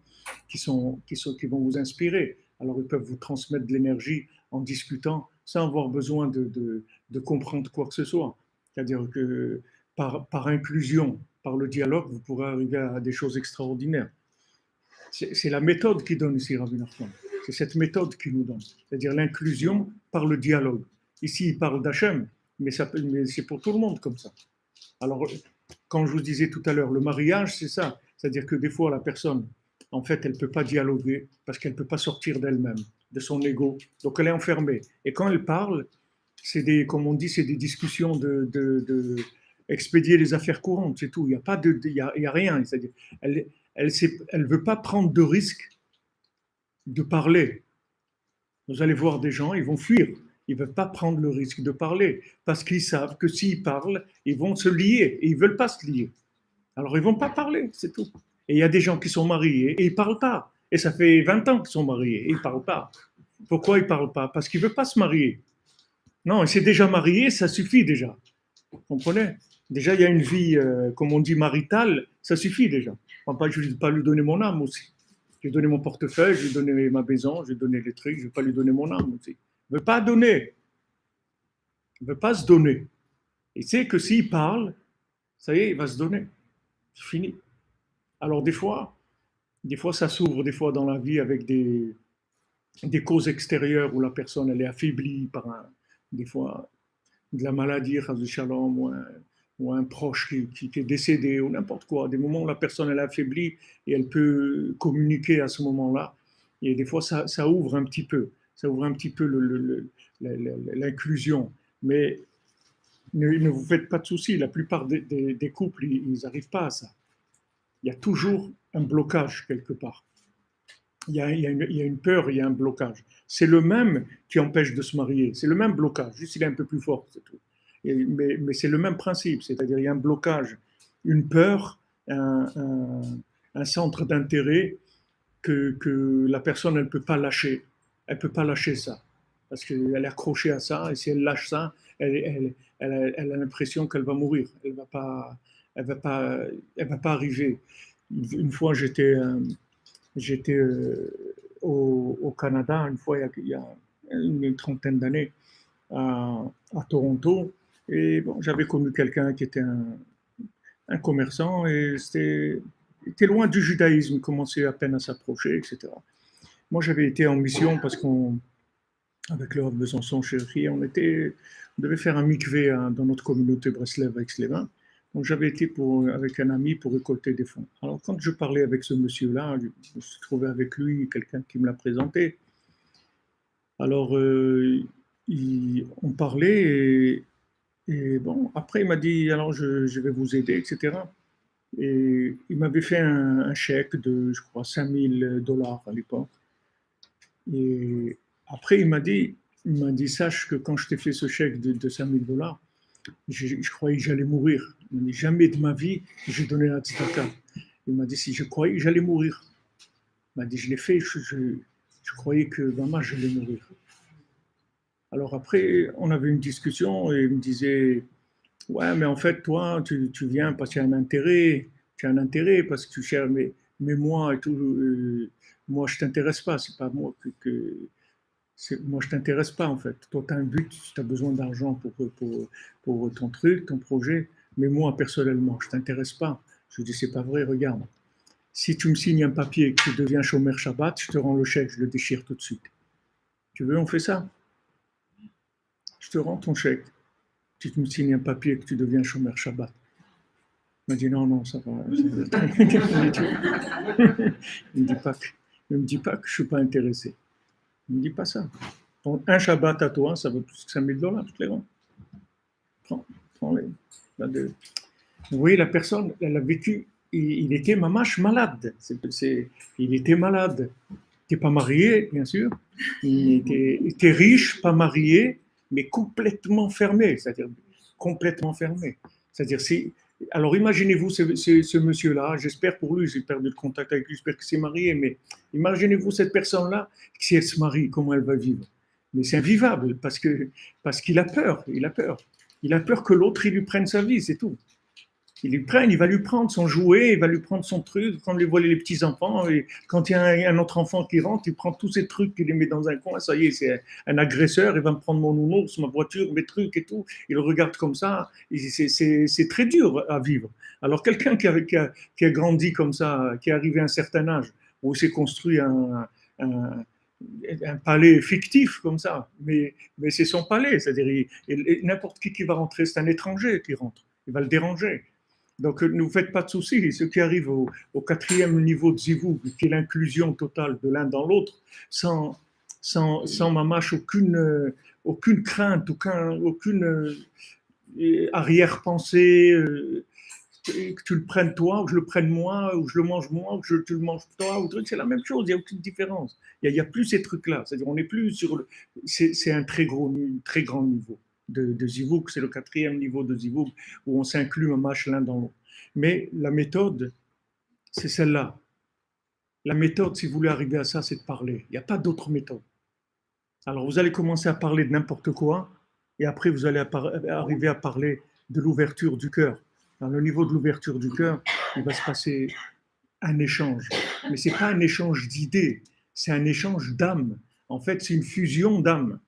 qui vont vous inspirer. Alors ils peuvent vous transmettre de l'énergie en discutant sans avoir besoin de comprendre quoi que ce soit. C'est-à-dire que par inclusion, par le dialogue, vous pourrez arriver à des choses extraordinaires. C'est la méthode qui donne ici Rabbi Nachman. C'est cette méthode qui nous donne. C'est-à-dire l'inclusion par le dialogue. Ici, il parle d'Hachem, mais c'est pour tout le monde comme ça. Alors, quand je vous disais tout à l'heure, le mariage, c'est ça. C'est-à-dire que des fois, la personne, en fait, elle ne peut pas dialoguer parce qu'elle ne peut pas sortir d'elle-même, de son ego. Donc, elle est enfermée. Et quand elle parle, comme on dit, c'est des discussions expédier les affaires courantes, c'est tout. Il n'y a rien. C'est-à-dire, elle ne veut pas prendre de risque de parler. Vous allez voir des gens, ils vont fuir. Ils ne veulent pas prendre le risque de parler parce qu'ils savent que s'ils parlent, ils vont se lier et ils ne veulent pas se lier. Alors ils ne vont pas parler, c'est tout. Et il y a des gens qui sont mariés et ils ne parlent pas. Et ça fait 20 ans qu'ils sont mariés et ils ne parlent pas. Pourquoi ils ne parlent pas? Parce qu'ils ne veulent pas se marier. Non, il s'est déjà marié, ça suffit déjà. Vous comprenez? Déjà, il y a une vie, comme on dit, maritale, ça suffit déjà. Je ne vais pas lui donner mon âme aussi. Je vais donner mon portefeuille, je vais donner ma maison, je vais donner les trucs, je ne vais pas lui donner mon âme aussi. Il ne veut pas donner. Il ne veut pas se donner. Il sait que s'il parle, ça y est, il va se donner. C'est fini. Alors des fois ça s'ouvre des fois dans la vie avec des causes extérieures où la personne elle est affaiblie par des fois de la maladie, shalom, ou un proche qui est décédé ou n'importe quoi. Des moments où la personne elle est affaiblie et elle peut communiquer à ce moment-là. Et des fois ça ouvre un petit peu. Ça ouvre un petit peu l'inclusion. Mais ne vous faites pas de soucis, la plupart des couples, ils n'arrivent pas à ça. Il y a toujours un blocage quelque part. Il y a une peur, il y a un blocage. C'est le même qui empêche de se marier. C'est le même blocage, juste il est un peu plus fort, c'est tout. Mais c'est le même principe, c'est-à-dire il y a un blocage, une peur, un centre d'intérêt que la personne elle peut pas lâcher. Elle peut pas lâcher ça parce qu'elle est accrochée à ça et si elle lâche ça, elle a l'impression qu'elle va mourir. Elle va pas arriver. Une fois j'étais au Canada, une fois il y a une trentaine d'années à Toronto et bon, j'avais connu quelqu'un qui était un commerçant et était loin du judaïsme, commençait à peine à s'approcher, etc. Moi, j'avais été en mission parce avec le Rav Besançon chéri, on devait faire un mikvé dans notre communauté Breslev avec Slévin. Donc, j'avais été avec un ami pour récolter des fonds. Alors, quand je parlais avec ce monsieur-là, je me suis trouvé avec lui, quelqu'un qui me l'a présenté. Alors, on parlait et bon, après, il m'a dit, alors, je vais vous aider, etc. Et il m'avait fait un chèque de, je crois, $5,000 à l'époque. Et après, il m'a dit, sache que quand je t'ai fait ce chèque de $5,000, je croyais que j'allais mourir. Il m'a dit, jamais de ma vie, j'ai donné la tzedaka. Il m'a dit, si je croyais que j'allais mourir. Il m'a dit, je l'ai fait, je croyais que vraiment j'allais mourir. Alors après, on avait une discussion et il me disait, ouais, mais en fait, toi, tu viens parce qu'il y a un intérêt. Tu as un intérêt parce que tu cherches, mais moi et tout, moi, je t'intéresse pas. C'est pas moi moi, je t'intéresse pas, en fait. Toi, tu as un but, tu as besoin d'argent pour ton truc, ton projet. Mais moi, personnellement, je t'intéresse pas. Je lui dis, c'est pas vrai, regarde. Si tu me signes un papier et que tu deviens chômeur Shabbat, je te rends le chèque, je le déchire tout de suite. Tu veux, on fait ça? Je te rends ton chèque. Si tu me signes un papier et que tu deviens chômeur Shabbat. Il m'a dit non, ça va. Il ne me dit pas que je ne suis pas intéressé. Il ne me dit pas ça. Donc, un Shabbat à toi, ça vaut plus que $5,000 toutes les rangs. Prends-les. Vous voyez, la personne, elle a vécu, il était mamache malade. Il était malade. Il n'était pas marié, bien sûr. Il était riche, pas marié, mais complètement fermé. C'est-à-dire, complètement fermé. C'est-à-dire, alors imaginez-vous ce monsieur-là, j'espère pour lui, j'ai perdu le contact avec lui, j'espère qu'il s'est marié, mais imaginez-vous cette personne-là, si elle se marie, comment elle va vivre? Mais c'est invivable, parce qu'il a peur, il a peur. Il a peur que l'autre, il lui prenne sa vie, c'est tout. Il va lui prendre son jouet, il va lui prendre son truc, quand il voit les petits-enfants, et quand il y a un autre enfant qui rentre, il prend tous ces trucs, il les met dans un coin, ça y est, c'est un agresseur, il va me prendre mon nounours, ma voiture, mes trucs et tout, il le regarde comme ça, c'est très dur à vivre. Alors quelqu'un qui a grandi comme ça, qui est arrivé à un certain âge, où il s'est construit un palais fictif comme ça, mais c'est son palais, c'est-à-dire n'importe qui va rentrer, c'est un étranger qui rentre, il va le déranger. Donc, ne vous faites pas de soucis. Ceux qui arrivent au 4e niveau de Zivoug, qui est l'inclusion totale de l'un dans l'autre, sans mamache, aucune crainte, aucune arrière-pensée, que tu le prennes toi, ou je le prenne moi, ou je le mange moi, ou que tu le manges toi, c'est la même chose, il n'y a aucune différence. Il n'y a plus ces trucs-là. C'est-à-dire, on n'est plus sur c'est un très grand niveau de Zivoug, c'est le 4e niveau de Zivoug, où on s'inclut un match l'un dans l'autre. Mais la méthode, c'est celle-là. La méthode, si vous voulez arriver à ça, c'est de parler. Il n'y a pas d'autre méthode. Alors, vous allez commencer à parler de n'importe quoi, et après, vous allez arriver à parler de l'ouverture du cœur. Dans le niveau de l'ouverture du cœur, il va se passer un échange. Mais ce n'est pas un échange d'idées, c'est un échange d'âme. En fait, c'est une fusion d'âme.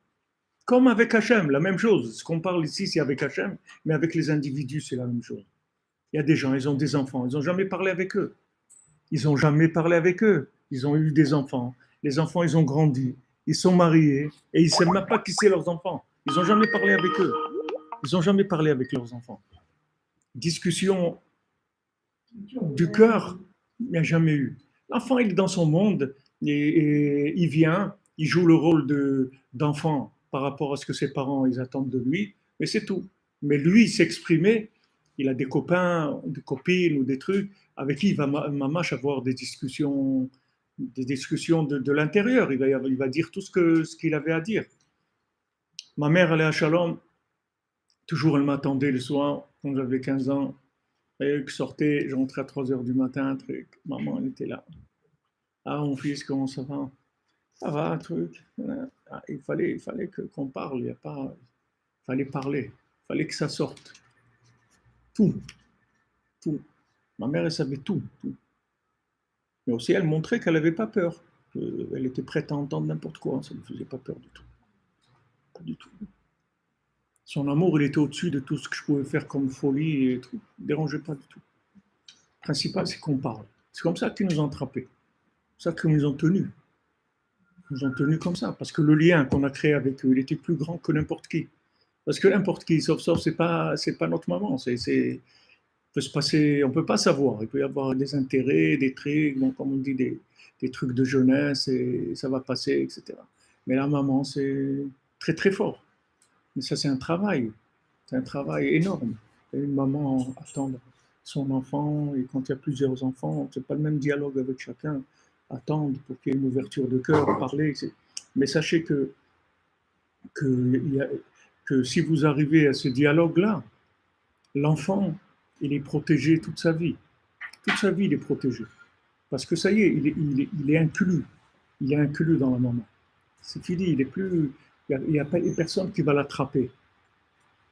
Comme avec Hachem, la même chose. Ce qu'on parle ici, c'est avec Hachem, mais avec les individus, c'est la même chose. Il y a des gens, ils ont des enfants, ils n'ont jamais parlé avec eux. Ils n'ont jamais parlé avec eux. Ils ont eu des enfants. Les enfants, ils ont grandi. Ils sont mariés et ils ne savent même pas qui c'est leurs enfants. Ils n'ont jamais parlé avec eux. Ils n'ont jamais parlé avec leurs enfants. Discussion du cœur, il n'y a jamais eu. L'enfant, il est dans son monde et il vient, il joue le rôle d'enfant par rapport à ce que ses parents ils attendent de lui, mais c'est tout. Mais lui, s'exprimer, il a des copains, des copines ou des trucs avec qui il va mamache avoir des discussions de l'intérieur. Il va dire tout ce qu'il avait à dire. Ma mère, elle est à Shalom, toujours elle m'attendait le soir, quand j'avais 15 ans, et je sortais, je rentrais à 3h du matin, truc. Maman, elle était là. Ah, mon fils, comment ça va? Ça va, un truc. Ah, il fallait qu'on parle, il fallait parler, il fallait que ça sorte. Tout. Ma mère, elle savait tout. Mais aussi, elle montrait qu'elle n'avait pas peur. Elle était prête à entendre n'importe quoi, ça ne lui faisait pas peur du tout. Pas du tout. Son amour, il était au-dessus de tout ce que je pouvais faire comme folie et tout. Il ne dérangeait pas du tout. Le principal, c'est qu'on parle. C'est comme ça qu'ils nous ont attrapés. C'est ça qu'ils nous ont tenus. Ils nous ont tenus comme ça. Parce que le lien qu'on a créé avec eux, il était plus grand que n'importe qui. Parce que n'importe qui, sauf c'est pas notre maman. Peut se passer, on ne peut pas savoir. Il peut y avoir des intérêts, des trucs, bon, comme on dit, des trucs de jeunesse, et ça va passer, etc. Mais la maman, c'est très très fort. Mais ça, c'est un travail énorme. Et une maman attendre son enfant, et quand il y a plusieurs enfants, c'est pas le même dialogue avec chacun. Attendre pour qu'il y ait une ouverture de cœur, parler. Mais sachez que si vous arrivez à ce dialogue-là, l'enfant, il est protégé toute sa vie. Toute sa vie, il est protégé. Parce que ça y est, il est inclus. Il est inclus dans la maman. C'est fini, il n'y a personne qui va l'attraper.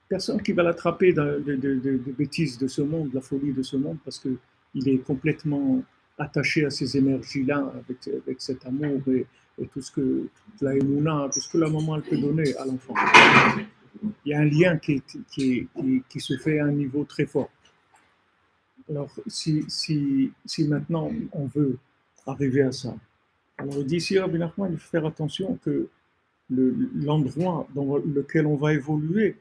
Personne qui va l'attraper de bêtises de ce monde, de la folie de ce monde, parce qu'il est complètement attaché à ces énergies-là, avec cet amour et tout ce que la émouna, tout ce que la maman elle peut donner à l'enfant. Il y a un lien qui se fait à un niveau très fort. Alors, si maintenant on veut arriver à ça, alors il dit ici, Rabbi Nachman, il faut faire attention que l'endroit dans lequel on va évoluer,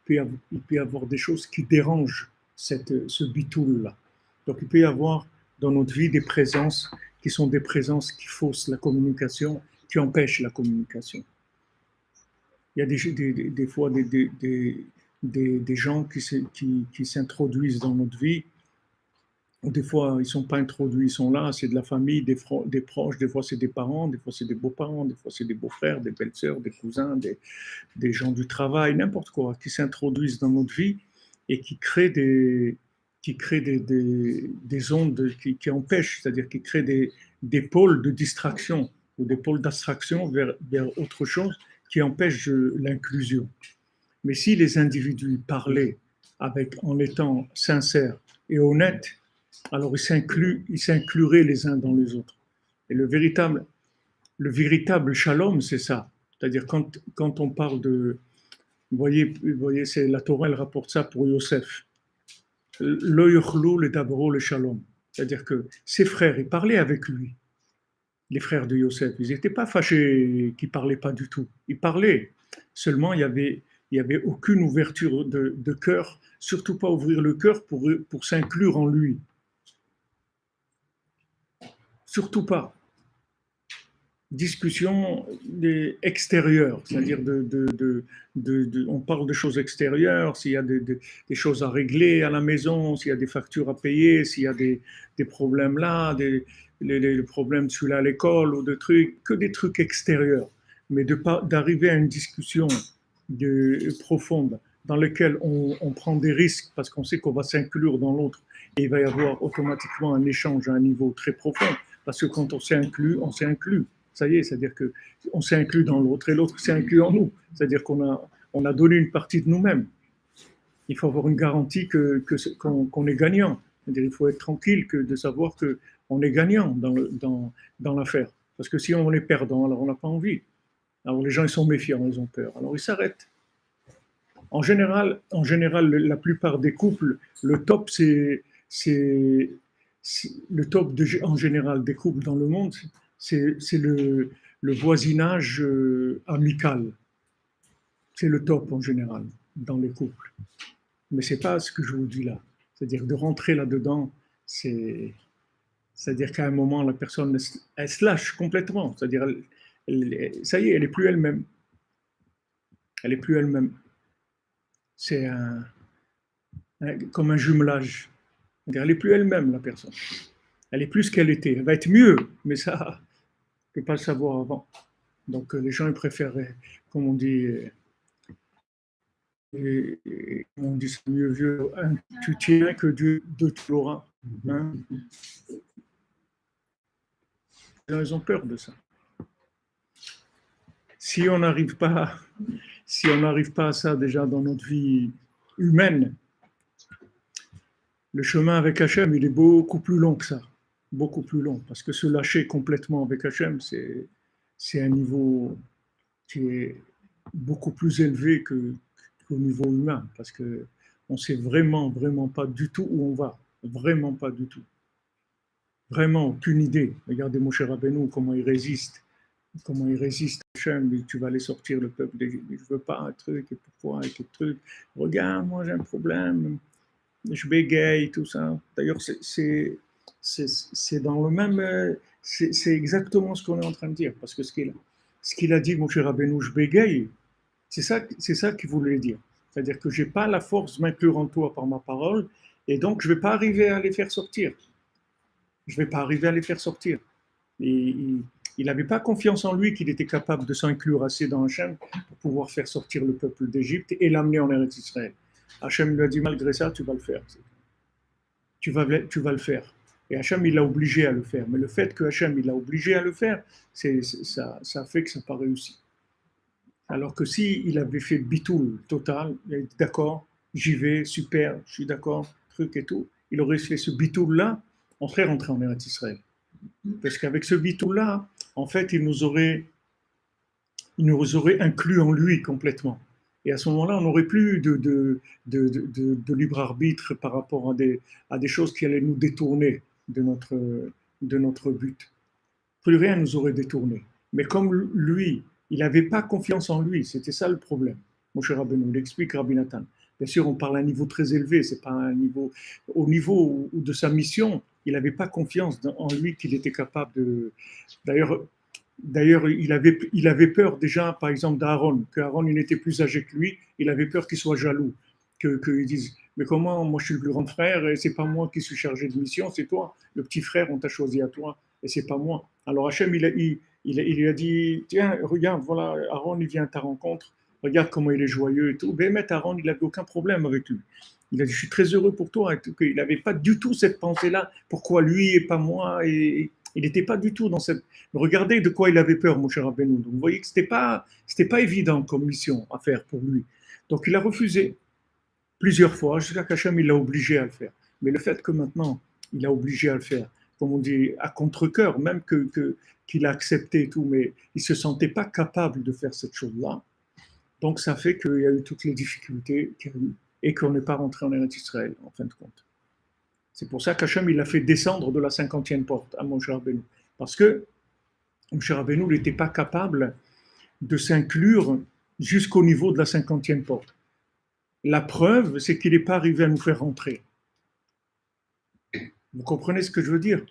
il peut y avoir des choses qui dérangent ce bitoul-là. Donc il peut y avoir dans notre vie des présences qui sont des présences qui faussent la communication, qui empêchent la communication. Il y a des fois des gens qui s'introduisent dans notre vie. Des fois, ils ne sont pas introduits, ils sont là, c'est de la famille, des proches, des fois c'est des parents, des fois c'est des beaux-parents, des fois c'est des beaux-frères, des belles-sœurs, des cousins, des gens du travail, n'importe quoi, qui s'introduisent dans notre vie et qui créent des ondes qui empêchent, c'est-à-dire qui créent des pôles de distraction ou des pôles d'abstraction vers autre chose qui empêchent l'inclusion. Mais si les individus parlaient en étant sincères et honnêtes, alors ils s'incluraient les uns dans les autres. Et le véritable shalom, c'est ça. C'est-à-dire quand on parle de... Vous voyez c'est, la Torah, elle rapporte ça pour Yosef. Lo yochlu le dabro le shalom. C'est-à-dire que ses frères, ils parlaient avec lui. Les frères de Yosef, ils n'étaient pas fâchés qu'ils ne parlaient pas du tout. Ils parlaient. Seulement, il y avait aucune ouverture de cœur, surtout pas ouvrir le cœur pour s'inclure en lui. Surtout pas. Discussion extérieure, c'est-à-dire on parle de choses extérieures, s'il y a des choses à régler à la maison, s'il y a des factures à payer, s'il y a des problèmes là, les problèmes celui-là à l'école ou que des trucs extérieurs, mais d'arriver à une discussion profonde dans laquelle on prend des risques parce qu'on sait qu'on va s'inclure dans l'autre et il va y avoir automatiquement un échange à un niveau très profond, parce que quand on s'est inclus. Ça y est, c'est-à-dire qu'on s'est inclus dans l'autre et l'autre s'est inclus en nous. C'est-à-dire qu'on a donné une partie de nous-mêmes. Il faut avoir une garantie qu'on est gagnant. C'est-à-dire qu'il faut être tranquille de savoir qu'on est gagnant dans l'affaire. Parce que si on est perdant, alors on n'a pas envie. Alors les gens, ils sont méfiants, ils ont peur. Alors ils s'arrêtent. En général, la plupart des couples, le top, le top en général des couples dans le monde, c'est le voisinage amical. C'est le top en général dans les couples. Mais ce n'est pas ce que je vous dis là. C'est-à-dire de rentrer là-dedans, c'est-à-dire qu'à un moment, la personne, elle se lâche complètement. C'est-à-dire, ça y est, elle n'est plus elle-même. Elle n'est plus elle-même. C'est comme un jumelage. Elle n'est plus elle-même, la personne. Elle est plus ce qu'elle était. Elle va être mieux, mais ça, je ne peux pas le savoir avant. Donc les gens ils préfèrent, comme on dit, c'est mieux vieux, tu tiens que Dieu te l'aura. Hein? Ils ont peur de ça. Si on n'arrive pas à ça déjà dans notre vie humaine, le chemin avec Hachem, il est beaucoup plus long que ça. Beaucoup plus long. Parce que se lâcher complètement avec Hachem, c'est un niveau qui est beaucoup plus élevé qu'au niveau humain. Parce qu'on ne sait vraiment pas du tout où on va. Vraiment pas du tout. Vraiment aucune idée. Regardez Moshe Rabbeinu, comment il résiste. Comment il résiste à Hachem, tu vas aller sortir le peuple d'Égypte. Je ne veux pas un truc, et pourquoi, et quel truc. Regarde, moi j'ai un problème. Je bégaye, tout ça. D'ailleurs, c'est dans le même... C'est exactement ce qu'on est en train de dire. Parce que ce qu'il a dit, mon cher Rabbeinu, je bégaye, c'est ça qu'il voulait dire. C'est-à-dire que je n'ai pas la force de m'inclure en toi par ma parole, et donc je ne vais pas arriver à les faire sortir. Je ne vais pas arriver à les faire sortir. Et il n'avait pas confiance en lui qu'il était capable de s'inclure assez dans Hachem pour pouvoir faire sortir le peuple d'Égypte et l'amener en Eretz Israël. Hachem lui a dit, malgré ça, tu vas le faire. Tu vas le faire. Et Hachem, il l'a obligé à le faire. Mais le fait que Hachem, il l'a obligé à le faire, ça fait que ça n'a pas réussi. Alors que s'il avait fait bitoul total, il a dit, d'accord, j'y vais, super, je suis d'accord, truc et tout, il aurait fait ce bitoul-là, on serait rentré en Eretz Israël. Parce qu'avec ce bitoul-là, en fait, il nous aurait inclus en lui complètement. Et à ce moment-là, on n'aurait plus de libre arbitre par rapport à des choses qui allaient nous détourner de notre but. Plus rien nous aurait détourné. Mais comme lui, il n'avait pas confiance en lui, c'était ça le problème. Moshe Rabbeinu, il explique Rabbi Nathan. Bien sûr, on parle à un niveau très élevé, c'est pas un niveau, au niveau où de sa mission, il n'avait pas confiance en lui qu'il était capable de. D'ailleurs, il avait peur déjà, par exemple, d'Aaron, qu'Aaron il était plus âgé que lui, il avait peur qu'il soit jaloux, qu'il dise, mais comment, moi je suis le plus grand frère, et c'est pas moi qui suis chargé de mission, c'est toi, le petit frère, on t'a choisi à toi, et c'est pas moi. Alors Hachem, il lui a dit, tiens, regarde, voilà, Aaron, il vient à ta rencontre, regarde comment il est joyeux et tout. Ben, Aaron, il n'avait aucun problème avec lui. Il a dit, je suis très heureux pour toi. Et tout. Il n'avait pas du tout cette pensée-là, pourquoi lui et pas moi, et il n'était pas du tout dans cette. Regardez de quoi il avait peur, mon cher Rabbeinu. Donc vous voyez que c'était pas évident comme mission à faire pour lui. Donc il a refusé plusieurs fois, jusqu'à qu'Hachem il l'a obligé à le faire. Mais le fait que maintenant il a obligé à le faire, comme on dit, à contre-cœur, même qu'il a accepté et tout, mais il ne se sentait pas capable de faire cette chose-là. Donc ça fait qu'il y a eu toutes les difficultés qu'il y a eu et qu'on n'est pas rentré en Eretz Israël, en fin de compte. C'est pour ça qu'Hachem il l'a fait descendre de la 50e porte à Moshe Rabbeinu. Parce que Moshe Rabbeinu n'était pas capable de s'inclure jusqu'au niveau de la 50e porte. La preuve, c'est qu'il n'est pas arrivé à nous faire rentrer. Vous comprenez ce que je veux dire?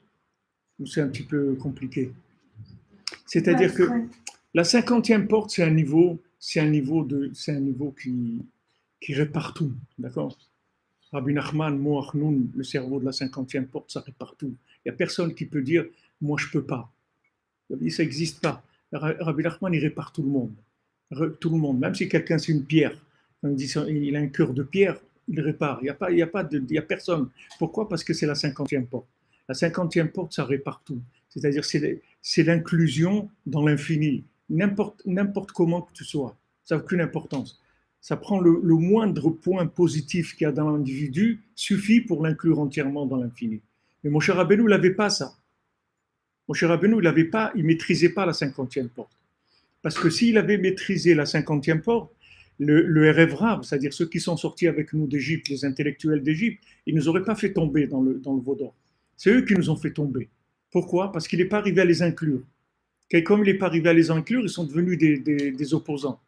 Ou c'est un petit peu compliqué? C'est-à-dire que la 50e porte, c'est un niveau qui répare tout, d'accord? Rabbi Nachman, Moach Nun, le cerveau de la 50e porte, ça répare tout. Il n'y a personne qui peut dire, moi je ne peux pas. Ça n'existe pas. Rabbi Nachman, il répare tout le monde. Tout le monde, même si quelqu'un c'est une pierre, on dit il a un cœur de pierre, il répare. Il n'y a personne. Pourquoi? Parce que c'est la 50e porte. La 50e porte, ça répare tout. C'est-à-dire c'est l'inclusion dans l'infini. N'importe comment que tu sois, ça n'a aucune importance. Ça prend le moindre point positif qu'il y a dans l'individu, suffit pour l'inclure entièrement dans l'infini. Mais Moshe Rabbeinu n'avait pas ça. Moshe Rabbeinu, il ne maîtrisait pas la 50e porte. Parce que s'il avait maîtrisé la 50e porte, le Erev Rav, c'est-à-dire ceux qui sont sortis avec nous d'Égypte, les intellectuels d'Égypte, ils ne nous auraient pas fait tomber dans le veau d'or. C'est eux qui nous ont fait tomber. Pourquoi? Parce qu'il n'est pas arrivé à les inclure. Et comme il n'est pas arrivé à les inclure, ils sont devenus des opposants.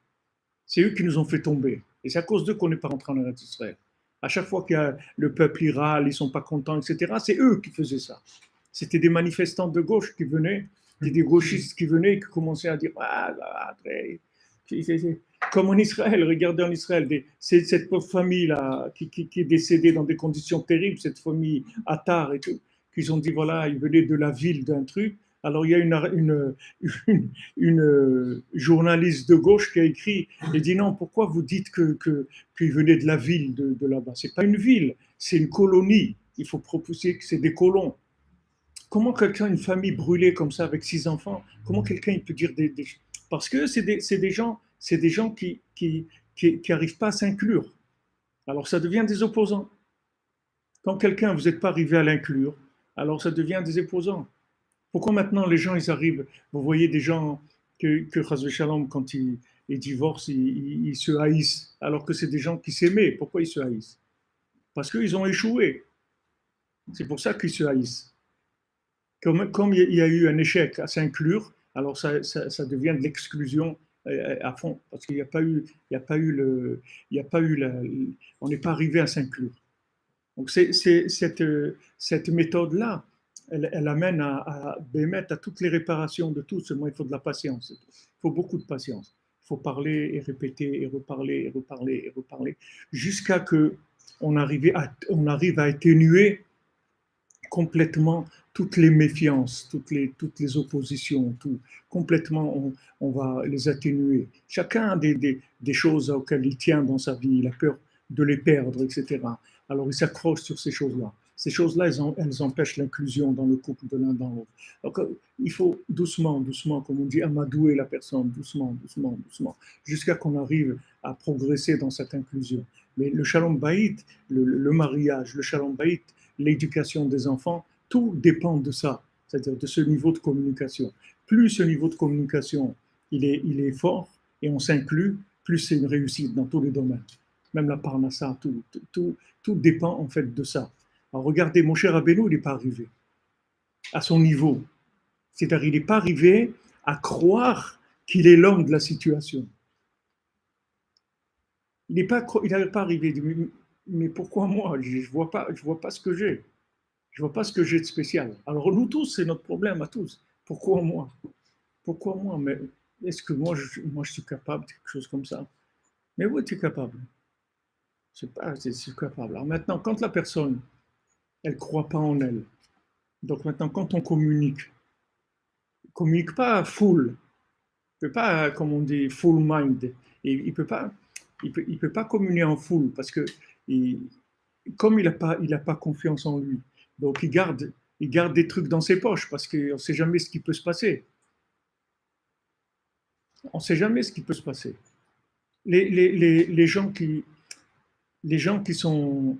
C'est eux qui nous ont fait tomber. Et c'est à cause d'eux qu'on n'est pas rentré en Eretz Israël. À chaque fois que le peuple il râle, ils ne sont pas contents, etc., c'est eux qui faisaient ça. C'était des manifestants de gauche qui venaient, des gauchistes qui venaient et qui commençaient à dire comme en Israël, regardez en Israël, c'est cette pauvre famille-là qui est décédée dans des conditions terribles, cette famille Attar et tout, qu'ils ont dit voilà, ils venaient de la ville d'un truc. Alors il y a une journaliste de gauche qui a écrit et dit non, pourquoi vous dites qu'ils venaient de la ville de là-bas? C'est pas une ville, c'est une colonie. Il faut proposer que c'est des colons. Comment quelqu'un, une famille brûlée comme ça avec 6 enfants, comment quelqu'un il peut dire des parce que c'est des gens qui n'arrivent pas à s'inclure. Alors ça devient des opposants. Quand quelqu'un, vous n'êtes pas arrivé à l'inclure, alors ça devient des opposants. Pourquoi maintenant les gens, ils arrivent, vous voyez des gens que Chas v'Shalom, quand ils divorcent, ils se haïssent, alors que c'est des gens qui s'aimaient. Pourquoi ils se haïssent? Parce qu'ils ont échoué. C'est pour ça qu'ils se haïssent. Comme il y a eu un échec à s'inclure, alors ça devient de l'exclusion à fond, parce qu'il n'y a pas eu, on n'est pas arrivé à s'inclure. Donc cette méthode-là, elle amène à toutes les réparations de tout, seulement il faut de la patience. Il faut beaucoup de patience. Il faut parler et répéter et reparler et reparler et reparler, jusqu'à que on arrive à atténuer complètement toutes les méfiances, toutes les oppositions, tout. Complètement, on va les atténuer. Chacun a des choses auxquelles il tient dans sa vie, il a peur de les perdre, etc. Alors il s'accroche sur ces choses-là. Ces choses-là, elles empêchent l'inclusion dans le couple de l'un dans l'autre. Donc il faut doucement, comme on dit, amadouer la personne, doucement, jusqu'à qu'on arrive à progresser dans cette inclusion. Mais le shalom bayit, le mariage, le shalom bayit, l'éducation des enfants, tout dépend de ça, c'est-à-dire de ce niveau de communication. Plus ce niveau de communication il est fort et on s'inclut, plus c'est une réussite dans tous les domaines. Même la parnassa, tout dépend en fait de ça. Alors regardez, mon cher Rabbeinu, il n'est pas arrivé à son niveau. C'est-à-dire, il n'est pas arrivé à croire qu'il est l'homme de la situation. Il n'avait pas arrivé. Il dit, mais pourquoi moi? Je ne vois pas ce que j'ai. Je ne vois pas ce que j'ai de spécial. Alors nous tous, c'est notre problème à tous. Pourquoi moi? Pourquoi moi? Mais est-ce que moi je suis capable de quelque chose comme ça? Mais oui, tu es capable. Je suis capable. Alors maintenant, quand la personne, elle ne croit pas en elle, donc maintenant, quand on communique pas full, il ne peut pas, comme on dit, full mind. Il peut pas communier en full parce que comme il n'a pas confiance en lui, donc il garde des trucs dans ses poches parce qu'on ne sait jamais ce qui peut se passer. On ne sait jamais ce qui peut se passer. Les gens qui sont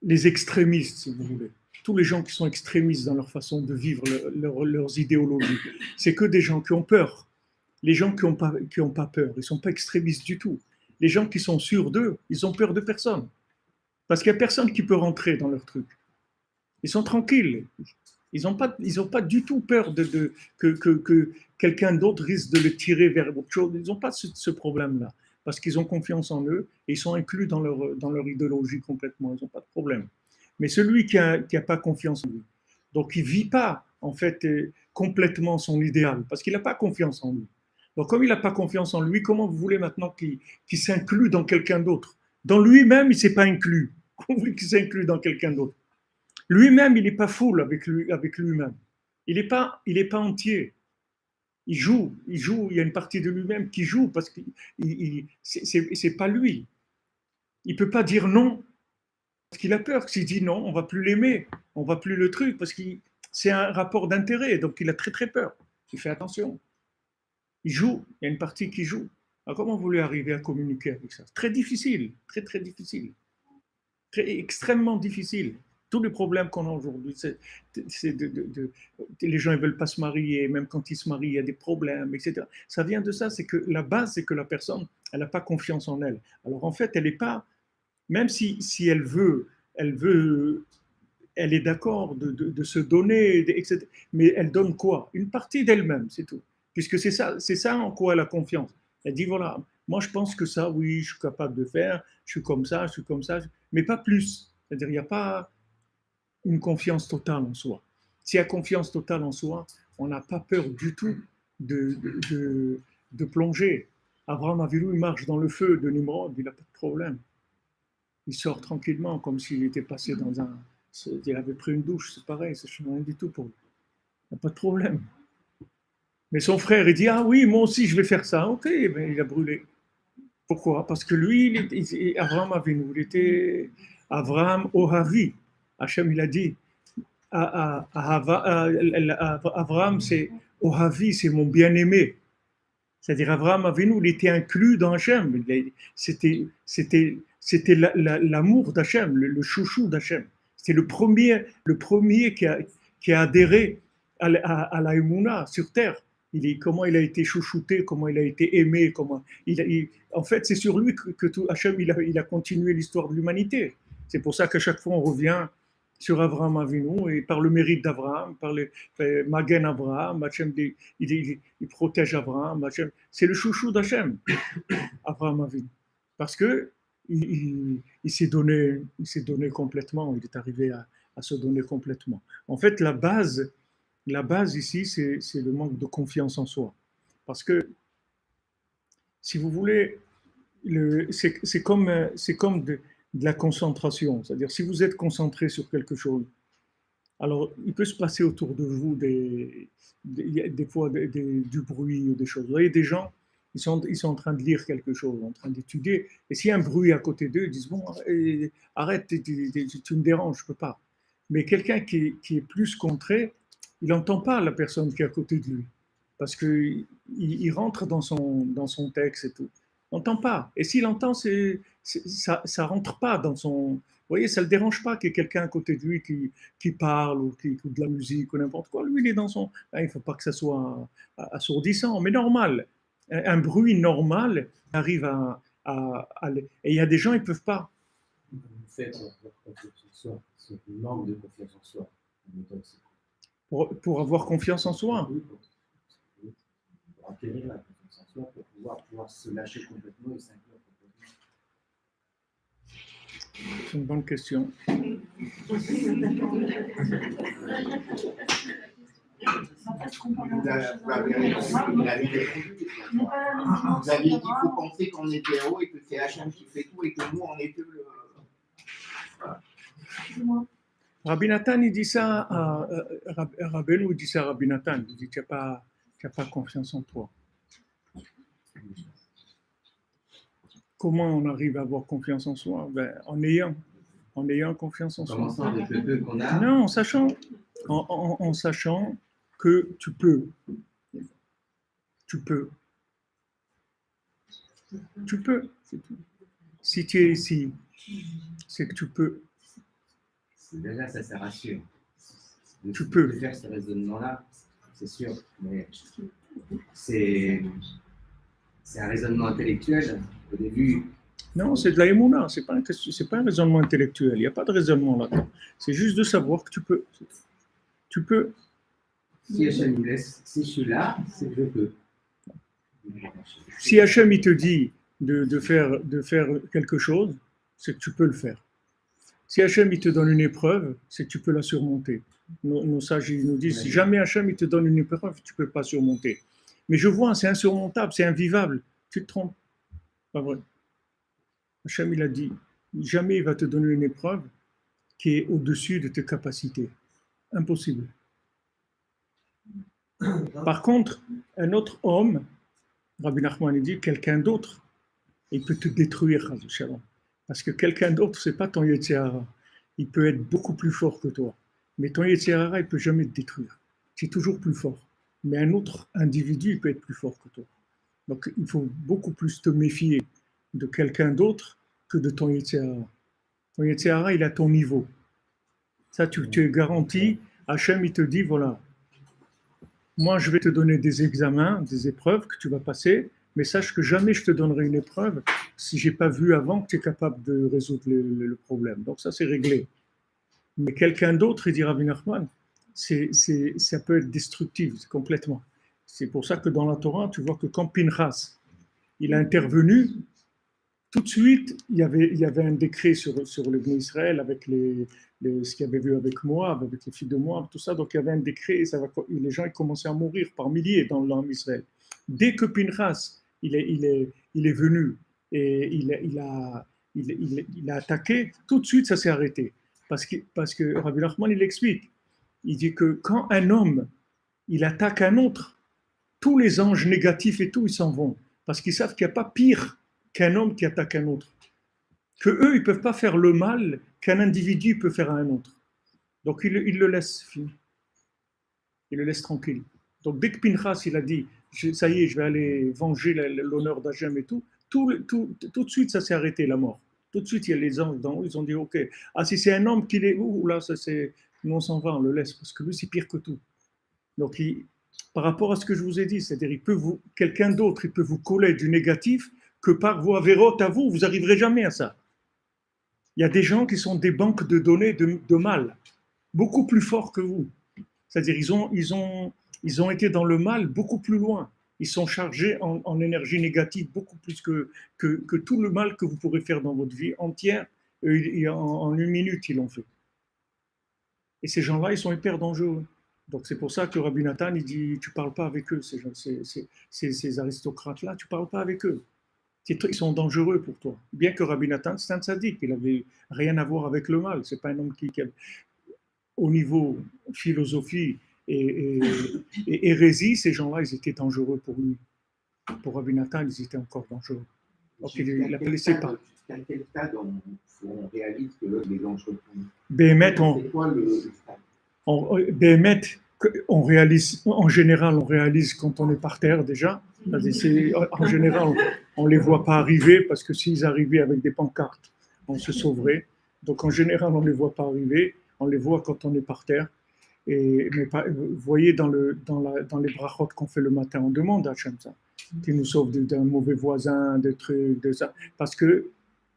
les extrémistes, si vous voulez, tous les gens qui sont extrémistes dans leur façon de vivre leurs idéologies, c'est que des gens qui ont peur. Les gens qui ont pas peur, ils ne sont pas extrémistes du tout. Les gens qui sont sûrs d'eux, ils ont peur de personne. Parce qu'il n'y a personne qui peut rentrer dans leur truc. Ils sont tranquilles. Ils n'ont pas du tout peur que quelqu'un d'autre risque de les tirer vers autre chose. Ils n'ont pas ce problème-là. Parce qu'ils ont confiance en eux et ils sont inclus dans leur idéologie complètement. Ils n'ont pas de problème. Mais celui qui a pas confiance en lui, donc il ne vit pas en fait complètement son idéal parce qu'il n'a pas confiance en lui. Donc comme il n'a pas confiance en lui, comment vous voulez maintenant qu'il s'inclue dans quelqu'un d'autre? Dans lui-même, il ne s'est pas inclus. Comment vous voulez qu'il s'inclue dans quelqu'un d'autre? Lui-même, il n'est pas full avec lui-même. Il n'est pas entier. Il joue, il y a une partie de lui-même qui joue parce que c'est pas lui. Il ne peut pas dire non parce qu'il a peur. S'il dit non, on ne va plus l'aimer, on ne va plus le truc parce que c'est un rapport d'intérêt, donc il a très très peur. Il fait attention. Il joue, il y a une partie qui joue. Alors comment vous voulez arriver à communiquer avec ça? Très difficile, très très difficile. Extrêmement difficile. Tous les problèmes qu'on a aujourd'hui, les gens ne veulent pas se marier, même quand ils se marient, il y a des problèmes, etc. Ça vient de ça, c'est que la base, c'est que la personne, elle n'a pas confiance en elle. Alors en fait, elle n'est pas, même si elle veut, elle est d'accord de se donner, etc. Mais elle donne quoi? Une partie d'elle-même, c'est tout. Puisque c'est ça en quoi elle a confiance. Elle dit voilà, moi je pense que ça, oui, je suis capable de faire, je suis comme ça, mais pas plus. C'est-à-dire, il n'y a pas une confiance totale en soi. S'il y a confiance totale en soi, on n'a pas peur du tout de plonger. Abraham Avinu, il marche dans le feu de Nimrod, il n'a pas de problème. Il sort tranquillement, comme s'il était passé dans un... Il avait pris une douche, c'est pareil, ça ne change rien du tout pour lui. Il n'y a pas de problème. Mais son frère, il dit, ah oui, moi aussi, je vais faire ça. Ok, ben, il a brûlé. Pourquoi? Parce que lui, Abraham Avinu, il était Abraham Ohavi. Hachem, il a dit, Abraham, c'est Ohavi, c'est mon bien-aimé. C'est-à-dire, Abraham Avinu, il était inclus dans Hachem. C'était l'amour d'Hachem, le chouchou d'Hachem. C'était le premier qui a adhéré à la Emouna sur terre. Comment il a été chouchouté, comment il a été aimé, en fait, c'est sur lui que tout Hachem il a continué l'histoire de l'humanité. C'est pour ça qu'à chaque fois on revient sur Abraham Avinu et par le mérite d'Abraham, par le Magen Abraham, Hachem il protège Abraham, Hachem, c'est le chouchou d'Hachem, Abraham Avinu, parce que il s'est donné complètement, il est arrivé à se donner complètement. En fait, la base ici, c'est le manque de confiance en soi. Parce que, si vous voulez, c'est comme de la concentration. C'est-à-dire, si vous êtes concentré sur quelque chose, alors il peut se passer autour de vous des fois du bruit ou des choses. Vous voyez, des gens, ils sont en train de lire quelque chose, en train d'étudier, et s'il y a un bruit à côté d'eux, ils disent, bon, arrête, tu me déranges, je ne peux pas. Mais quelqu'un qui est plus contré, il n'entend pas la personne qui est à côté de lui, parce qu'il rentre dans son texte et tout. Il n'entend pas. Et s'il entend, ça ne rentre pas dans son... Vous voyez, ça ne le dérange pas qu'il y ait quelqu'un à côté de lui qui parle ou qui écoute de la musique ou n'importe quoi. Lui, il est dans son... Il ne faut pas que ça soit assourdissant, mais normal. Un bruit normal arrive et il y a des gens, ils ne peuvent pas. Le fait d'avoir confiance en soi, c'est le manque de confiance en soi. Pour avoir confiance en soi. Pour acquérir la confiance en soi, pour pouvoir se lâcher complètement et s'inclure complètement. C'est une bonne question. Vous avez dit qu'il faut penser qu'on est des héros et que c'est Hachem qui fait tout et que nous, on est que le. Rabbi Nathan, il dit ça à Rabbeinu, il dit ça à Rabbi Nathan, il dit tu n'as pas confiance en toi. Comment on arrive à avoir confiance en soi? En ayant confiance en soi. Commençons avec le peu qu'on a. Non, en sachant que tu peux. Tu peux, c'est tout. Si tu es ici, c'est que tu peux. Déjà, ça rassure. Tu peux. De faire ce raisonnement-là, c'est sûr, mais c'est un raisonnement intellectuel. Au début. Non, c'est de la émouna, c'est pas un raisonnement intellectuel, il n'y a pas de raisonnement là-dedans. C'est juste de savoir que tu peux. Tu peux. Si Hachem nous laisse, si je suis là, c'est que je peux. Si Hachem il te dit de faire quelque chose, c'est que tu peux le faire. Si Hachem il te donne une épreuve, c'est que tu peux la surmonter. Nos sages ils nous disent, si jamais Hachem il te donne une épreuve, tu ne peux pas surmonter. Mais je vois, c'est insurmontable, c'est invivable. Tu te trompes. Pas vrai. Hachem il a dit, jamais il va te donner une épreuve qui est au-dessus de tes capacités. Impossible. Par contre, un autre homme, Rabbi Nachman dit, quelqu'un d'autre, il peut te détruire, parce que quelqu'un d'autre, c'est pas ton Yetzer Hara. Il peut être beaucoup plus fort que toi, mais ton Yetzer Hara, il peut jamais te détruire. Tu es toujours plus fort. Mais un autre individu, il peut être plus fort que toi. Donc, il faut beaucoup plus te méfier de quelqu'un d'autre que de ton Yetzer Hara. Ton Yetzer Hara, il a ton niveau. Ça, tu es garanti. Hachem, il te dit, voilà, moi, je vais te donner des examens, des épreuves que tu vas passer, mais sache que jamais je te donnerai une épreuve si je n'ai pas vu avant que tu es capable de résoudre le problème. Donc ça, c'est réglé. Mais quelqu'un d'autre, il dit Rabbi Nachman, ça peut être destructif complètement. C'est pour ça que dans la Torah, tu vois que quand Pinchas, il a intervenu, tout de suite, il y avait un décret sur le Bnei Israël avec ce qu'il y avait vu avec Moab, avec les filles de Moab, tout ça. Donc il y avait un décret et les gens ils commençaient à mourir par milliers dans Israël. Dès que Pinchas il est venu et il a attaqué, tout de suite ça s'est arrêté. Parce que Rabbi Nachman il explique, il dit que quand un homme il attaque un autre, tous les anges négatifs et tout ils s'en vont parce qu'ils savent qu'il n'y a pas pire qu'un homme qui attaque un autre. Que eux, ils ne peuvent pas faire le mal qu'un individu peut faire à un autre. Donc, il le laisse finir. Il le laisse tranquille. Donc, dès que Pinchas, il a dit, ça y est, je vais aller venger l'honneur d'Hachem et tout de suite, ça s'est arrêté, la mort. Tout de suite, il y a les anges d'en haut, ils ont dit, ok, si c'est un homme qui est où, là, nous on s'en va, on le laisse, parce que lui, c'est pire que tout. Donc, par rapport à ce que je vous ai dit, c'est-à-dire, quelqu'un d'autre, il peut vous coller du négatif, que par vos avérotes à vous n'arriverez jamais à ça. Il y a des gens qui sont des banques de données de mal, beaucoup plus forts que vous. C'est-à-dire ils ont été dans le mal beaucoup plus loin. Ils sont chargés en énergie négative beaucoup plus que tout le mal que vous pourrez faire dans votre vie entière. En une minute, ils l'ont fait. Et ces gens-là, ils sont hyper dangereux. Donc c'est pour ça que Rabbi Nathan, il dit, tu ne parles pas avec eux, ces aristocrates-là, tu ne parles pas avec eux. Ils sont dangereux pour toi. Bien que Rabbi Nathan, c'est un tzaddik, il n'avait rien à voir avec le mal. Ce n'est pas un homme qui au niveau philosophie et hérésie, ces gens-là, ils étaient dangereux pour lui. Pour Rabbi Nathan, ils étaient encore dangereux. Donc il ne les laissait pas. Jusqu'à quel stade on réalise que l'autre est dangereux pour nous? C'est quoi le stade? On réalise, en général, on réalise quand on est par terre déjà. En général, on ne les voit pas arriver parce que s'ils arrivaient avec des pancartes, on se sauverait. Donc en général, on ne les voit pas arriver. On les voit quand on est par terre. Mais vous voyez, dans les brachot qu'on fait le matin, on demande à Hachem ça. qui nous sauve d'un mauvais voisin, de trucs, de ça. Parce qu'il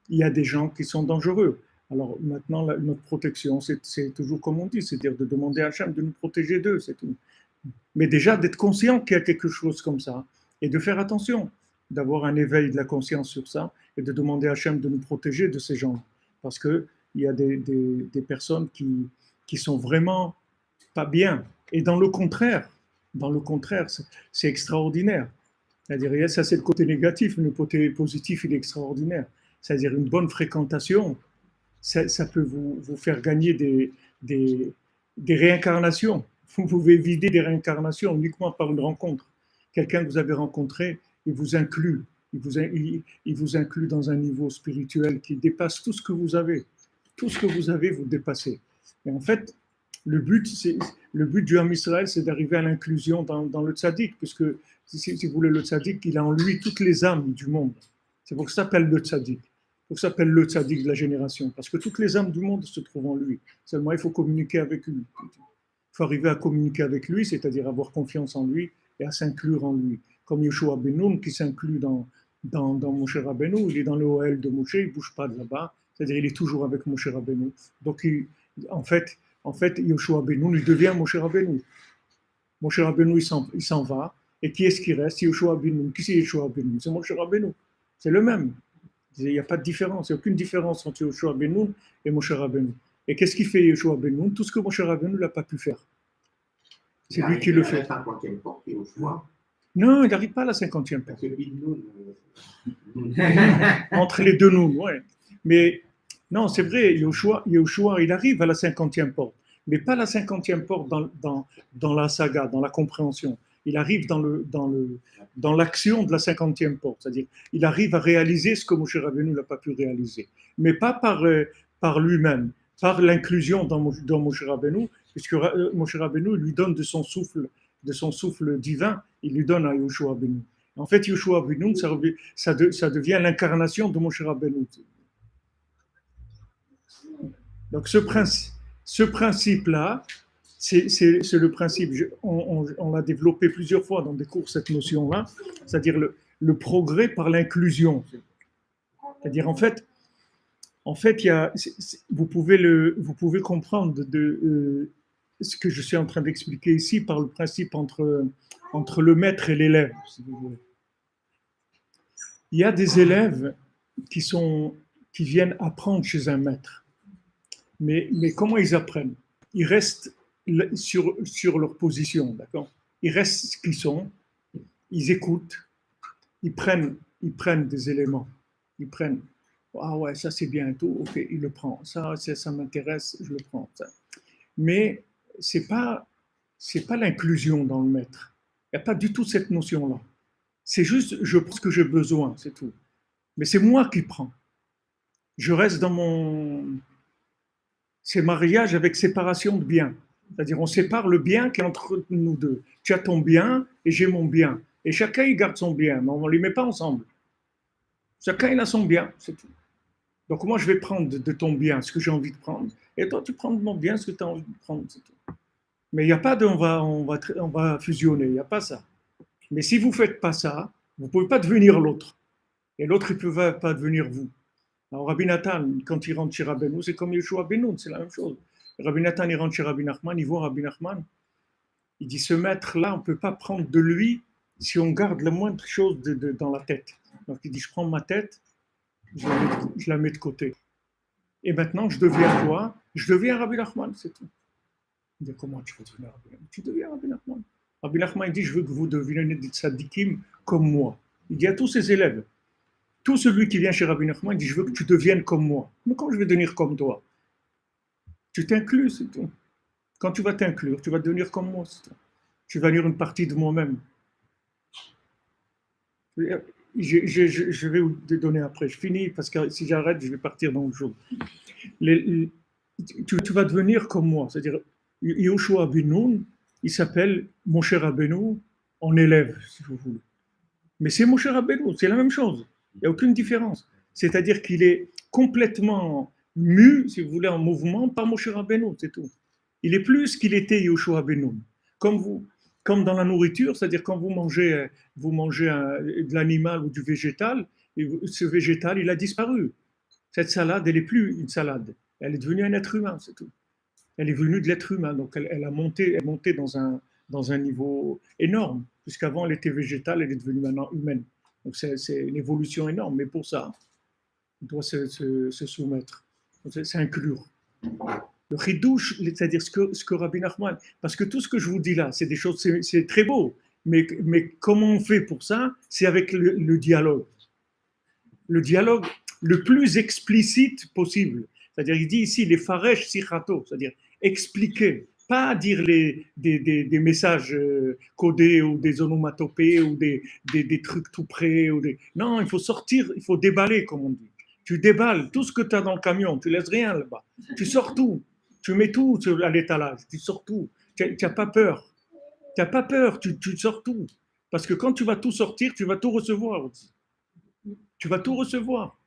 y a des gens qui sont dangereux. Alors maintenant, notre protection, c'est toujours comme on dit, c'est-à-dire de demander à Hachem de nous protéger d'eux, c'est tout. Mais déjà d'être conscient qu'il y a quelque chose comme ça et de faire attention, d'avoir un éveil de la conscience sur ça et de demander à Hachem de nous protéger de ces gens. Parce qu'il y a des personnes qui sont vraiment pas bien. Et dans le contraire, c'est extraordinaire. C'est-à-dire, ça c'est le côté négatif, le côté positif, il est extraordinaire. C'est-à-dire une bonne fréquentation, ça peut vous faire gagner des réincarnations. Vous pouvez vider des réincarnations uniquement par une rencontre. Quelqu'un que vous avez rencontré, il vous inclut. Il vous inclut dans un niveau spirituel qui dépasse tout ce que vous avez. Tout ce que vous avez, vous dépassez. Et en fait, le but du Ham Israël, c'est d'arriver à l'inclusion dans le tzaddik, puisque, si vous voulez, le tzaddik, il a en lui toutes les âmes du monde. C'est pour que ça s'appelle le tzaddik. Pour que ça s'appelle le tzaddik de la génération, parce que toutes les âmes du monde se trouvent en lui. Seulement, il faut communiquer avec lui. Il faut arriver à communiquer avec lui, c'est-à-dire avoir confiance en lui et à s'inclure en lui. Comme Yoshua Ben Nun qui s'inclut dans Moshe Rabbeinu, il est dans le OL de Moshe, il ne bouge pas de là-bas, c'est-à-dire il est toujours avec Moshe Rabbeinu. Donc, en fait, Yoshua Ben Nun, il devient Moshe Rabbeinu. Moshe Rabbeinu, il s'en va, et qui est-ce qui reste? Yoshua Ben Nun. Qui c'est Yoshua Ben Nun? C'est Moshe Rabbeinu. C'est le même. Il n'y a pas de différence, il n'y a aucune différence entre Yoshua Ben Nun et Moshe Rabbeinu. Et qu'est-ce qu'il fait Yoshua Ben Nun? Tout ce que Moshe Rabbeinu n'a pas pu faire. C'est lui qui le fait. Non, il n'arrive pas à la 50e porte. Entre les deux Nun, ouais. Mais non, c'est vrai, Yoshua, il arrive à la 50e porte, mais pas la 50e porte dans la saga, dans la compréhension. Il arrive dans l'action de la 50e porte, c'est-à-dire il arrive à réaliser ce que Moshe Rabbeinu n'a pas pu réaliser, mais pas par lui-même, par l'inclusion dans Moshe Rabbeinu, puisque Moshe Rabbeinu lui donne de son souffle divin, il lui donne à Yoshua Ben Nun. En fait, Yoshua Ben Nun, ça devient l'incarnation de Moshe Rabbeinu. Donc ce principe-là, c'est le principe, on l'a développé plusieurs fois dans des cours, cette notion-là, c'est-à-dire le progrès par l'inclusion. C'est-à-dire, en fait, vous pouvez comprendre ce que je suis en train d'expliquer ici par le principe entre le maître et l'élève, si vous voulez. Il y a des élèves qui viennent apprendre chez un maître. Mais comment ils apprennent? Ils restent sur leur position, d'accord? Ils restent ce qu'ils sont, ils écoutent, ils prennent des éléments, ils prennent, ah ouais, ça c'est bien, tout, ok, il le prend, ça m'intéresse, je le prends. Ça. Mais c'est pas l'inclusion dans le maître. Il n'y a pas du tout cette notion-là. C'est juste, je prends ce que j'ai besoin, c'est tout. Mais c'est moi qui prends. Je reste c'est mariage avec séparation de biens. C'est-à-dire, on sépare le bien qui est entre nous deux. Tu as ton bien et j'ai mon bien. Et chacun, il garde son bien, mais on ne les met pas ensemble. Chacun, il a son bien, c'est tout. Donc, moi, je vais prendre de ton bien ce que j'ai envie de prendre, et toi, tu prends de mon bien ce que tu as envie de prendre, c'est tout. Mais il n'y a pas de on va fusionner, il n'y a pas ça. Mais si vous ne faites pas ça, vous ne pouvez pas devenir l'autre. Et l'autre, il ne peut pas devenir vous. Alors, Rabbi Nathan, quand il rentre chez Rabbeinu, c'est comme Yoshua Ben Nun, c'est la même chose. Rabbi Nathan, il rentre chez Rabbi Nachman, il voit Rabbi Nachman, il dit, ce maître-là, on ne peut pas prendre de lui si on garde la moindre chose dans la tête. Donc, il dit, je prends ma tête, je la mets de côté. Et maintenant, je deviens quoi? Je deviens Rabbi Nachman, c'est tout. Il dit, comment tu veux devenir Rabbi Nachman? Tu deviens Rabbi Nachman. Rabbi Nachman, il dit, je veux que vous deveniez des tzadikim comme moi. Il dit à tous ses élèves, tout celui qui vient chez Rabbi Nachman, il dit, je veux que tu deviennes comme moi. Mais quand je vais devenir comme toi? Tu t'inclus, c'est tout. Quand tu vas t'inclure, tu vas devenir comme moi, c'est tout. Tu vas devenir une partie de moi-même. Je vais vous donner après. Je finis parce que si j'arrête, je vais partir dans le jour. Tu vas devenir comme moi. C'est-à-dire, Yoshua Ben Nun, il s'appelle Moshe Rabbeinu en élève, si vous voulez. Mais c'est Moshe Rabbeinu, c'est la même chose. Il n'y a aucune différence. C'est-à-dire qu'il est complètement mu, si vous voulez, en mouvement par Moshe Rabbeinu, c'est tout. Il est plus qu'il était Yoshua Ben Nun. Comme comme dans la nourriture, c'est-à-dire quand vous mangez de l'animal ou du végétal, et ce végétal, il a disparu. Cette salade, elle n'est plus une salade. Elle est devenue un être humain, c'est tout. Elle est venue de l'être humain, donc elle est montée dans un niveau énorme, puisqu'avant elle était végétale, elle est devenue maintenant humaine. Donc c'est une évolution énorme, mais pour ça, on doit se soumettre, c'est inclure. Le chidouche, c'est-à-dire ce que Rabbi Nachman, parce que tout ce que je vous dis là, c'est des choses, c'est très beau, mais comment on fait pour ça? C'est avec le dialogue. Le dialogue le plus explicite possible. C'est-à-dire, il dit ici, les faresh sichato, c'est-à-dire expliquer, pas dire des messages codés ou des onomatopées ou des trucs tout près. Non, il faut sortir, il faut déballer, comme on dit. Tu déballes tout ce que tu as dans le camion, tu laisses rien là-bas. Tu sors tout, tu mets tout à l'étalage, tu sors tout. Tu n'as pas peur. Tu n'as pas peur, tu sors tout. Parce que quand tu vas tout sortir, tu vas tout recevoir aussi. Tu vas tout recevoir.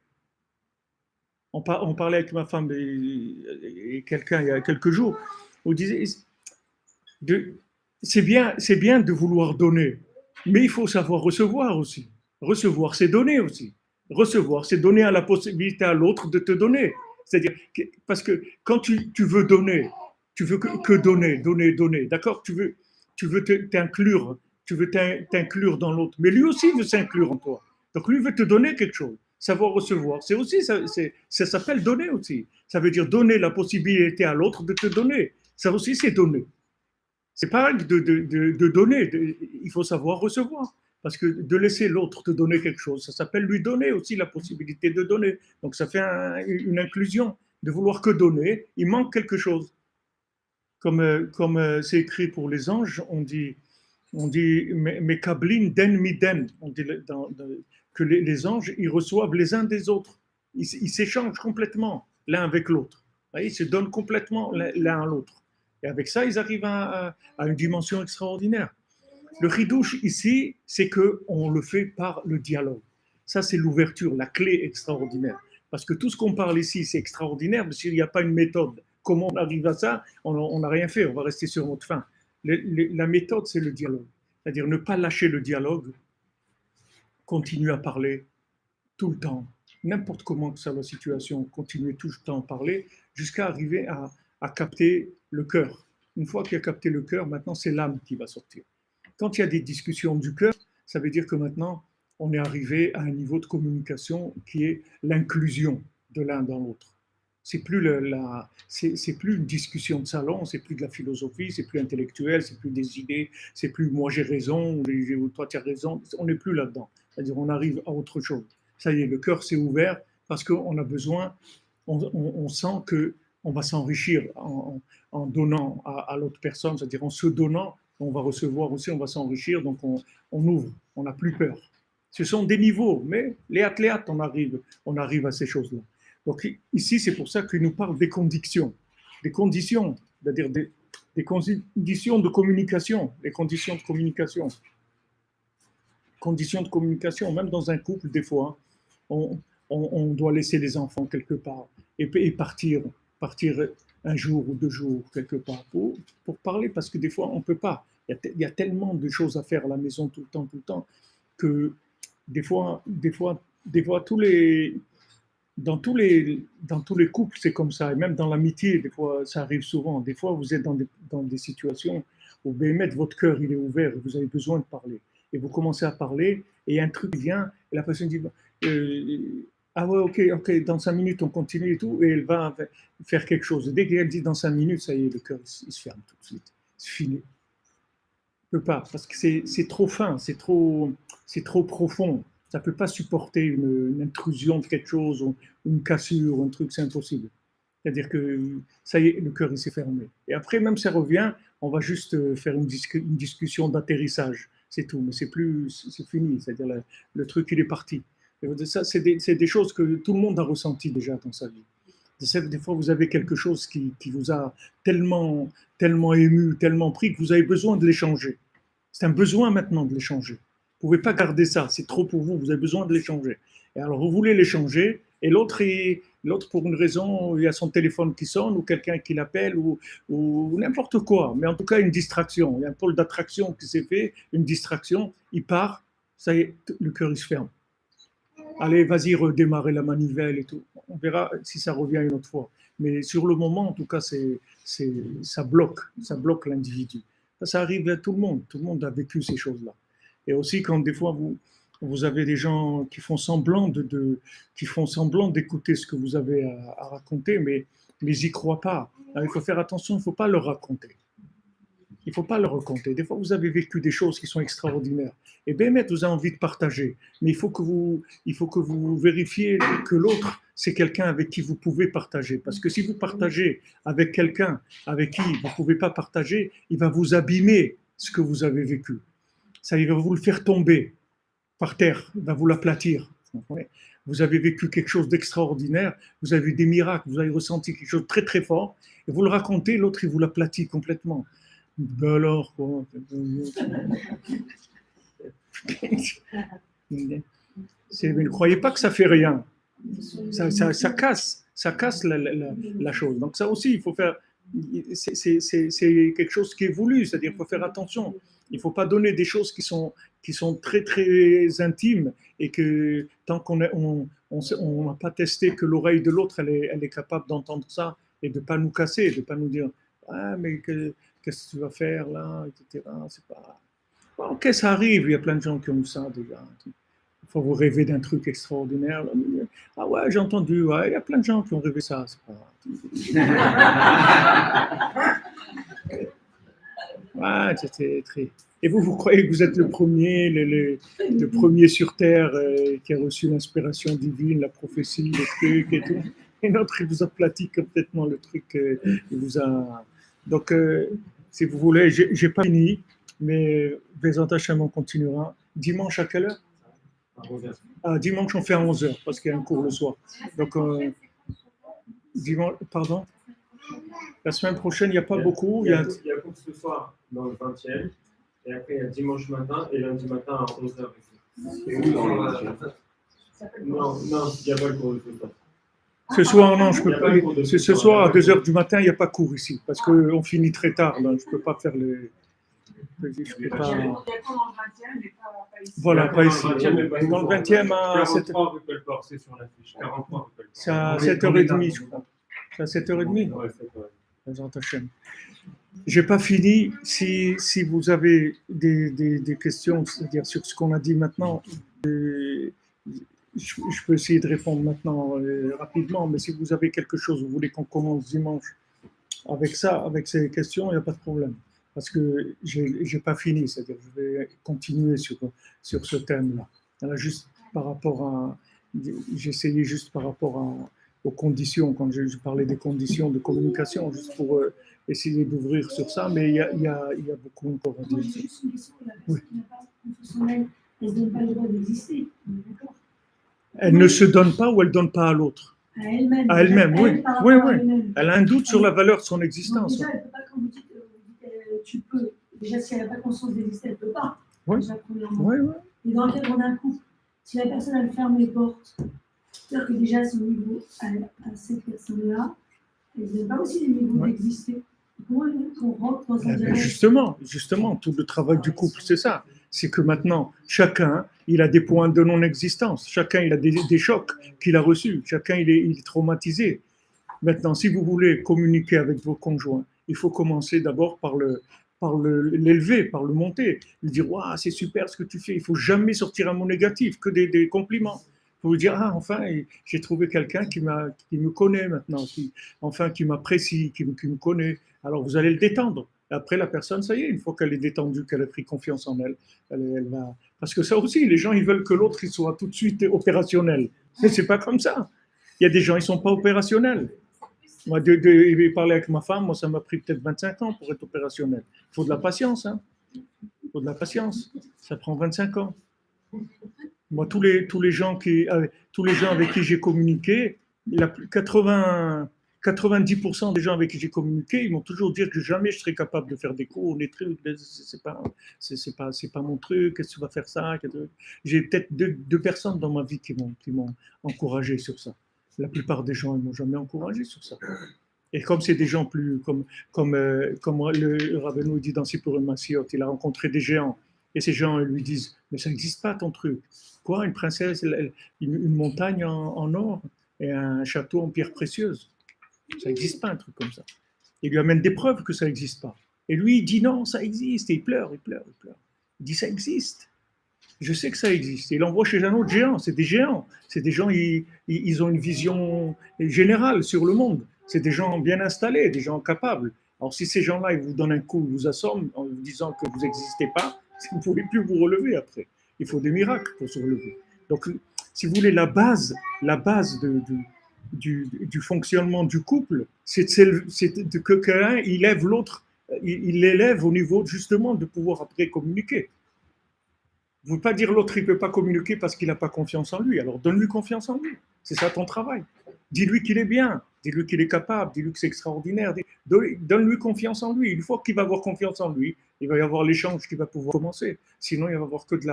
On parlait avec ma femme et quelqu'un il y a quelques jours. On disait, c'est bien de vouloir donner, mais il faut savoir recevoir aussi. Recevoir, c'est donner aussi. Recevoir, c'est donner à la possibilité à l'autre de te donner. C'est-à-dire, parce que quand tu veux donner, tu veux que donner, d'accord? Tu veux t'inclure, dans l'autre, mais lui aussi veut s'inclure en toi. Donc lui veut te donner quelque chose. Savoir recevoir, c'est aussi, ça s'appelle donner aussi. Ça veut dire donner la possibilité à l'autre de te donner. Ça aussi, c'est donner. C'est pas de donner, il faut savoir recevoir. Parce que de laisser l'autre te donner quelque chose, ça s'appelle lui donner aussi la possibilité de donner. Donc ça fait une inclusion. De vouloir que donner, il manque quelque chose. Comme c'est écrit pour les anges, on dit Mekablin den miden. On dit que les anges, ils reçoivent les uns des autres. Ils s'échangent complètement l'un avec l'autre. Ils se donnent complètement l'un à l'autre. Et avec ça, ils arrivent à une dimension extraordinaire. Le chidouche ici, c'est qu'on le fait par le dialogue. Ça, c'est l'ouverture, la clé extraordinaire. Parce que tout ce qu'on parle ici, c'est extraordinaire, mais s'il n'y a pas une méthode, comment on arrive à ça? On n'a rien fait, on va rester sur notre faim. La méthode, c'est le dialogue. C'est-à-dire ne pas lâcher le dialogue, continuer à parler tout le temps, n'importe comment que soit la situation, continuer tout le temps à parler, jusqu'à arriver à capter le cœur. Une fois qu'il a capté le cœur, maintenant c'est l'âme qui va sortir. Quand il y a des discussions du cœur, ça veut dire que maintenant on est arrivé à un niveau de communication qui est l'inclusion de l'un dans l'autre. C'est plus une discussion de salon, c'est plus de la philosophie, c'est plus intellectuel, c'est plus des idées, c'est plus moi j'ai raison ou toi tu as raison. On n'est plus là-dedans. C'est-à-dire on arrive à autre chose. Ça y est, le cœur s'est ouvert parce qu'on a besoin, on sent que on va s'enrichir en donnant à l'autre personne, c'est-à-dire en se donnant, on va recevoir aussi, on va s'enrichir, donc on ouvre, on n'a plus peur. Ce sont des niveaux, mais les athlètes, on arrive à ces choses-là. Donc ici, c'est pour ça qu'il nous parle des conditions, c'est-à-dire des conditions de communication, les conditions de communication. Conditions de communication, même dans un couple, des fois, on doit laisser les enfants quelque part et partir un jour ou 2 jours quelque part pour parler, parce que des fois, on ne peut pas. Il y a tellement de choses à faire à la maison tout le temps, que des fois dans tous les couples, c'est comme ça, et même dans l'amitié, des fois, ça arrive souvent. Des fois, vous êtes dans des situations où votre cœur, il est ouvert, et vous avez besoin de parler. Et vous commencez à parler, et un truc vient, et la personne dit ah ouais, ok, dans 5 minutes, on continue et tout, et elle va faire quelque chose. Et dès qu'elle dit dans 5 minutes, ça y est, le cœur, il se ferme tout de suite. C'est fini. On ne peut pas, parce que c'est trop fin, c'est trop profond. Ça ne peut pas supporter une intrusion de quelque chose, ou une cassure, ou un truc, c'est impossible. C'est-à-dire que ça y est, le cœur, il s'est fermé. Et après, même ça revient, on va juste faire une discussion d'atterrissage. C'est tout, mais c'est fini. C'est-à-dire le truc, il est parti. Et ça, c'est des choses que tout le monde a ressenties déjà dans sa vie. Des fois, vous avez quelque chose qui vous a tellement ému, tellement pris que vous avez besoin de l'échanger. C'est un besoin maintenant de l'échanger. Vous ne pouvez pas garder ça, c'est trop pour vous, vous avez besoin de l'échanger. Et alors, vous voulez l'échanger, et l'autre, L'autre, pour une raison, il y a son téléphone qui sonne ou quelqu'un qui l'appelle ou n'importe quoi. Mais en tout cas, une distraction. Il y a un pôle d'attraction qui s'est fait, une distraction. Il part, ça y est, le cœur il se ferme. Allez, vas-y, redémarrer la manivelle et tout. On verra si ça revient une autre fois. Mais sur le moment, en tout cas, ça bloque l'individu. Ça arrive à tout le monde. Tout le monde a vécu ces choses-là. Et aussi, quand des fois, vous avez des gens qui font semblant d'écouter ce que vous avez à raconter, mais ils n'y croient pas. Alors, il faut faire attention, il ne faut pas leur raconter. Il ne faut pas leur raconter. Des fois, vous avez vécu des choses qui sont extraordinaires. Et bien, vous avez envie de partager. Mais il faut que vous vérifiez que l'autre, c'est quelqu'un avec qui vous pouvez partager. Parce que si vous partagez avec quelqu'un avec qui vous ne pouvez pas partager, il va vous abîmer ce que vous avez vécu. Ça, il va vous le faire tomber par terre, il va vous l'aplatir. Vous avez vécu quelque chose d'extraordinaire, vous avez vu des miracles, vous avez ressenti quelque chose de très très fort, et vous le racontez, l'autre il vous l'aplatit complètement. Ben alors, quoi. Ne croyez pas que ça fait rien. Ça casse la chose. Donc ça aussi, il faut faire. C'est quelque chose qui est voulu, c'est-à-dire qu'il faut faire attention. Il ne faut pas donner des choses qui sont très très intimes et que tant qu'on n'a pas testé que l'oreille de l'autre elle est capable d'entendre ça et de ne pas nous casser, de ne pas nous dire ah mais qu'est-ce que tu vas faire là, etc. C'est pas. Bon, ok, ça arrive, il y a plein de gens qui ont eu ça déjà. Il faut vous rêver d'un truc extraordinaire. Ah ouais, j'ai entendu, ouais, il y a plein de gens qui ont rêvé ça. C'est pas. Ouais, c'était très. Et vous croyez que vous êtes le premier sur Terre qui a reçu l'inspiration divine, la prophétie, le truc et tout. Et l'autre, il vous aplatit complètement le truc. Il vous a. Donc, si vous voulez, j'ai pas fini, mais Bézant Hachem, on continuera. Dimanche à quelle heure? Dimanche, on fait à 11h, parce qu'il y a un cours le soir. Donc, dimanche, pardon? La semaine prochaine, il n'y a pas beaucoup. Il y a cours ce soir dans le 20e, et après, il y a dimanche matin et lundi matin à 11h. Et où dans le 20e? Non, il n'y a pas le cours de ce soir. Ce soir, non, je peux pas. Ce soir, à 2h du matin, il n'y a pas cours ici, parce qu'on finit très tard. Donc je ne peux pas faire les. Je peux pas. Il y a cours dans le 20e, mais pas ici. Voilà, pas ici. Dans le 20e, à 43 rue Pelleport, c'est sur l'affiche. 43 rue Pelleport. C'est à 7h30, je crois. C'est à 7h30. Ouais, c'est vrai. Je n'ai pas fini. Si vous avez des questions, c'est-à-dire sur ce qu'on a dit maintenant, je peux essayer de répondre maintenant rapidement, mais si vous avez quelque chose, vous voulez qu'on commence dimanche avec ça, avec ces questions, il n'y a pas de problème. Parce que je n'ai pas fini, c'est-à-dire je vais continuer sur ce thème-là. Alors, juste par rapport à. J'essayais juste par rapport aux conditions, quand je parlais des conditions de communication, juste pour essayer d'ouvrir sur ça, mais il y a beaucoup encore à dire. Moi, j'ai juste une question. La personne qui n'a pas confessionnelle, elle ne se donne pas le droit d'exister. D'accord? Elle ne se donne pas ou elle ne donne pas à l'autre? À elle-même. À elle-même, oui. Oui. Elle-même. Elle a un doute sur la valeur de son existence. Donc déjà, elle ne peut pas, quand vous dites tu peux, déjà si elle n'a pas conscience d'exister, elle ne peut pas. Oui. Déjà, premièrement. Oui. Et dans le cadre d'un couple, si la personne elle ferme les portes, c'est-à-dire que déjà à son niveau, à cette personne-là, elle n'a pas aussi les niveaux d'exister. Comment on rentre dans un dialogue? Justement, tout le travail du couple, c'est ça. C'est que maintenant, chacun, il a des points de non-existence. Chacun, il a des chocs qu'il a reçus. Chacun, il est traumatisé. Maintenant, si vous voulez communiquer avec vos conjoints, il faut commencer d'abord par l'élever, par le monter. Lui dire, waouh, c'est super ce que tu fais. Il ne faut jamais sortir un mot négatif, que des compliments. Il faut lui dire, ah, enfin, j'ai trouvé quelqu'un qui me connaît maintenant, qui m'apprécie, qui me connaît. Alors, vous allez le détendre. Et après, la personne, ça y est, une fois qu'elle est détendue, qu'elle a pris confiance en elle, elle va. Parce que ça aussi, les gens, ils veulent que l'autre il soit tout de suite opérationnel. Mais c'est pas comme ça. Il y a des gens, ils sont pas opérationnels. Moi, de parler avec ma femme, moi, ça m'a pris peut-être 25 ans pour être opérationnel. Il faut de la patience, hein. Il faut de la patience. Ça prend 25 ans. Moi, tous les gens avec qui j'ai communiqué, 90% des gens avec qui j'ai communiqué, ils m'ont toujours dit que jamais je serais capable de faire des cours, des trucs, c'est pas mon truc, qu'est-ce que tu vas faire ça? J'ai peut-être deux personnes dans ma vie qui m'ont encouragé sur ça. La plupart des gens ne m'ont jamais encouragé sur ça. Et comme c'est des gens plus, comme le Rabbeinu dit dans Sipurim Masiot, il a rencontré des géants. Et ces gens lui disent, mais ça n'existe pas ton truc. Quoi, une princesse, une montagne en or et un château en pierre précieuse. Ça n'existe pas un truc comme ça. Il lui amène des preuves que ça n'existe pas. Et lui, il dit non, ça existe. Et il pleure. Il dit ça existe. Je sais que ça existe. Et il l'envoie chez un autre géant. C'est des géants. C'est des gens, ils ont une vision générale sur le monde. C'est des gens bien installés, des gens capables. Alors si ces gens-là, ils vous donnent un coup, ils vous assomment en vous disant que vous n'existez pas, vous ne pouvez plus vous relever après. Il faut des miracles pour se relever. Donc, si vous voulez, la base du fonctionnement du couple, c'est que l'un, il élève l'autre, il l'élève au niveau justement de pouvoir après communiquer. Vous ne pouvez pas dire l'autre, il ne peut pas communiquer parce qu'il n'a pas confiance en lui. Alors donne-lui confiance en lui. C'est ça ton travail. Dis-lui qu'il est bien, dis-lui qu'il est capable, dis-lui que c'est extraordinaire. Donne-lui confiance en lui. Une fois qu'il va avoir confiance en lui, il va y avoir l'échange qui va pouvoir commencer. Sinon, il va y avoir que de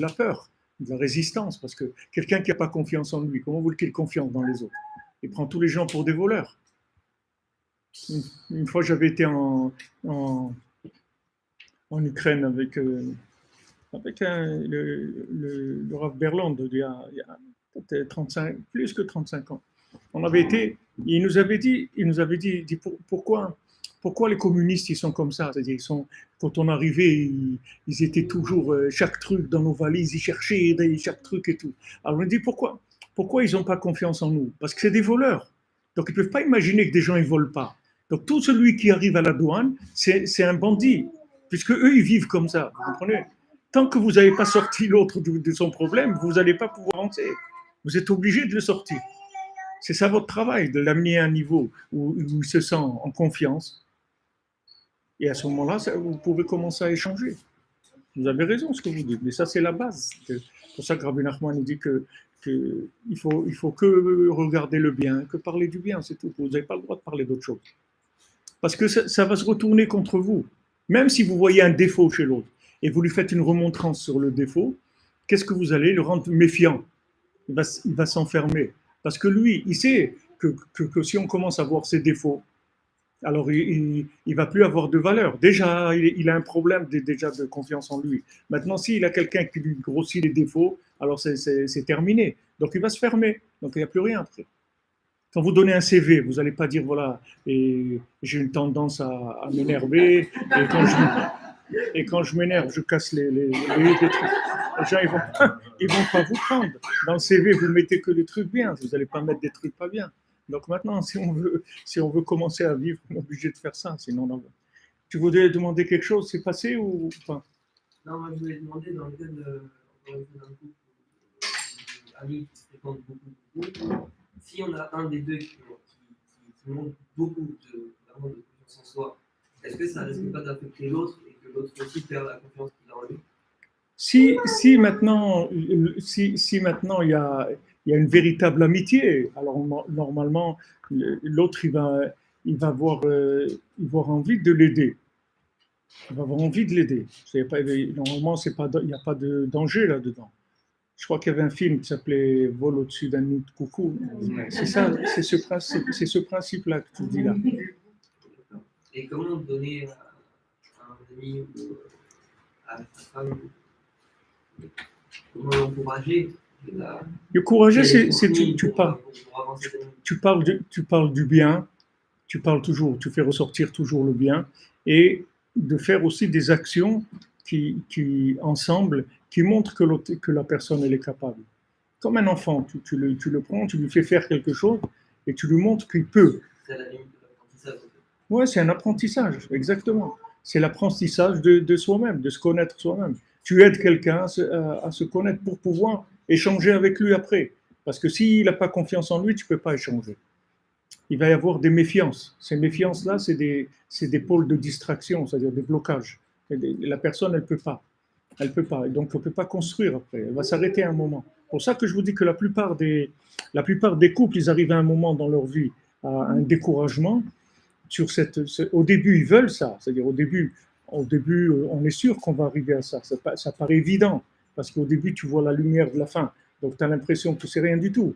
la peur, de la résistance. Parce que quelqu'un qui n'a pas confiance en lui, comment voulez-vous qu'il ait confiance dans les autres? Il prend tous les gens pour des voleurs. Une fois, j'avais été en Ukraine avec le Rav Berland, il y a peut-être 35, plus que 35 ans. On avait été, il nous avait dit pourquoi les communistes ils sont comme ça, c'est-à-dire quand on arrivait, ils étaient toujours chaque truc dans nos valises, ils cherchaient chaque truc et tout. Alors on dit pourquoi ils n'ont pas confiance en nous? Parce que c'est des voleurs. Donc ils ne peuvent pas imaginer que des gens ne volent pas. Donc tout celui qui arrive à la douane, c'est un bandit, puisque eux ils vivent comme ça. Vous comprenez? Tant que vous n'avez pas sorti l'autre de son problème, vous n'allez pas pouvoir avancer. Vous êtes obligé de le sortir. C'est ça votre travail, de l'amener à un niveau où il se sent en confiance. Et à ce moment-là, vous pouvez commencer à échanger. Vous avez raison ce que vous dites, mais ça c'est la base. C'est pour ça que Rabbi Nachman dit qu'il faut que regarder le bien, que parler du bien, c'est tout. Vous n'avez pas le droit de parler d'autre chose. Parce que ça va se retourner contre vous. Même si vous voyez un défaut chez l'autre, et vous lui faites une remontrance sur le défaut, qu'est-ce que vous allez le rendre méfiant? Il va s'enfermer. Parce que lui, il sait que si on commence à voir ses défauts, alors il ne va plus avoir de valeur. Déjà, il a un problème déjà de confiance en lui. Maintenant, s'il a quelqu'un qui lui grossit les défauts, alors c'est terminé. Donc il va se fermer. Donc il n'y a plus rien après. Quand vous donnez un CV, vous n'allez pas dire, voilà, et j'ai une tendance à m'énerver, et quand je m'énerve, je casse les trucs. Les gens, ils vont pas vous prendre. Dans le CV, vous mettez que des trucs bien. Vous n'allez pas mettre des trucs pas bien. Donc maintenant, si on veut commencer à vivre, on est obligé de faire ça. Sinon, non. Tu voudrais demander quelque chose? C'est passé ou pas? Non, moi, je voulais demander dans le cas d'un couple amis qui se fréquentent beaucoup, si on a un des deux qui manque beaucoup de confiance en soi, est-ce que ça ne risque pas d'affecter l'autre et que l'autre aussi perd la confiance qu'il a en lui? Si maintenant il y a une véritable amitié, alors normalement l'autre il va avoir envie de l'aider. Il va avoir envie de l'aider. Normalement il n'y a pas de danger là-dedans. Je crois qu'il y avait un film qui s'appelait Vol au-dessus d'un nid de coucou. C'est ça, c'est ce principe-là que tu dis là. Et comment donner à un ami ou à sa femme, comment l'encourager? Encourager, c'est tu parles du bien, tu parles toujours, tu fais ressortir toujours le bien, et de faire aussi des actions qui ensemble, qui montrent que la personne elle est capable. Comme un enfant, tu le prends, tu lui fais faire quelque chose, et tu lui montres qu'il peut. C'est la limite de l'apprentissage. Oui, c'est un apprentissage, exactement. C'est l'apprentissage de soi-même, de se connaître soi-même. Tu aides quelqu'un à se connaître pour pouvoir échanger avec lui après. Parce que s'il n'a pas confiance en lui, tu ne peux pas échanger. Il va y avoir des méfiances. Ces méfiances-là, c'est des pôles de distraction, c'est-à-dire des blocages. La personne, elle ne peut pas. Elle peut pas. Et donc, on ne peut pas construire après. Elle va s'arrêter à un moment. C'est pour ça que je vous dis que la plupart des couples, ils arrivent à un moment dans leur vie à un découragement. Au début, ils veulent ça. C'est-à-dire, au début, on est sûr qu'on va arriver à ça. Ça paraît évident. Parce qu'au début, tu vois la lumière de la fin. Donc, tu as l'impression que c'est rien du tout.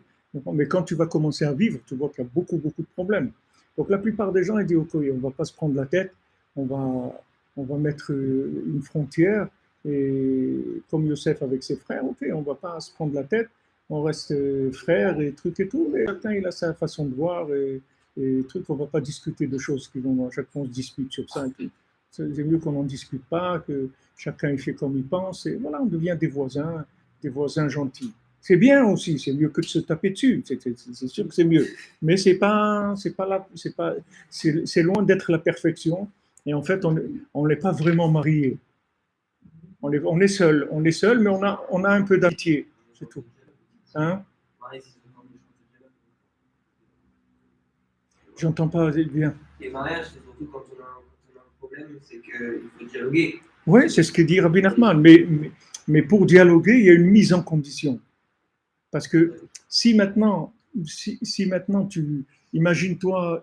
Mais quand tu vas commencer à vivre, tu vois qu'il y a beaucoup, beaucoup de problèmes. Donc la plupart des gens, ils disent, ok, on ne va pas se prendre la tête, on va mettre une frontière, et comme Youssef avec ses frères, ok, on ne va pas se prendre la tête, on reste frères et trucs et tout, mais chacun il a sa façon de voir et trucs, on ne va pas discuter de choses qui vont, à chaque fois on se dispute sur ça et tout. C'est mieux qu'on n'en discute pas, que chacun il fait comme il pense, et voilà, on devient des voisins gentils. C'est bien aussi, c'est mieux que de se taper dessus, c'est sûr que c'est mieux, mais c'est loin d'être la perfection, et en fait on n'est pas vraiment mariés. On est seul, mais on a un peu d'amitié, c'est tout. Hein? J'entends pas bien. Les mariages, c'est surtout quand on a un problème, c'est qu'il faut dialoguer. Oui, c'est ce que dit Rabbi Nachman, mais pour dialoguer, il y a une mise en condition. Parce que si maintenant imagine-toi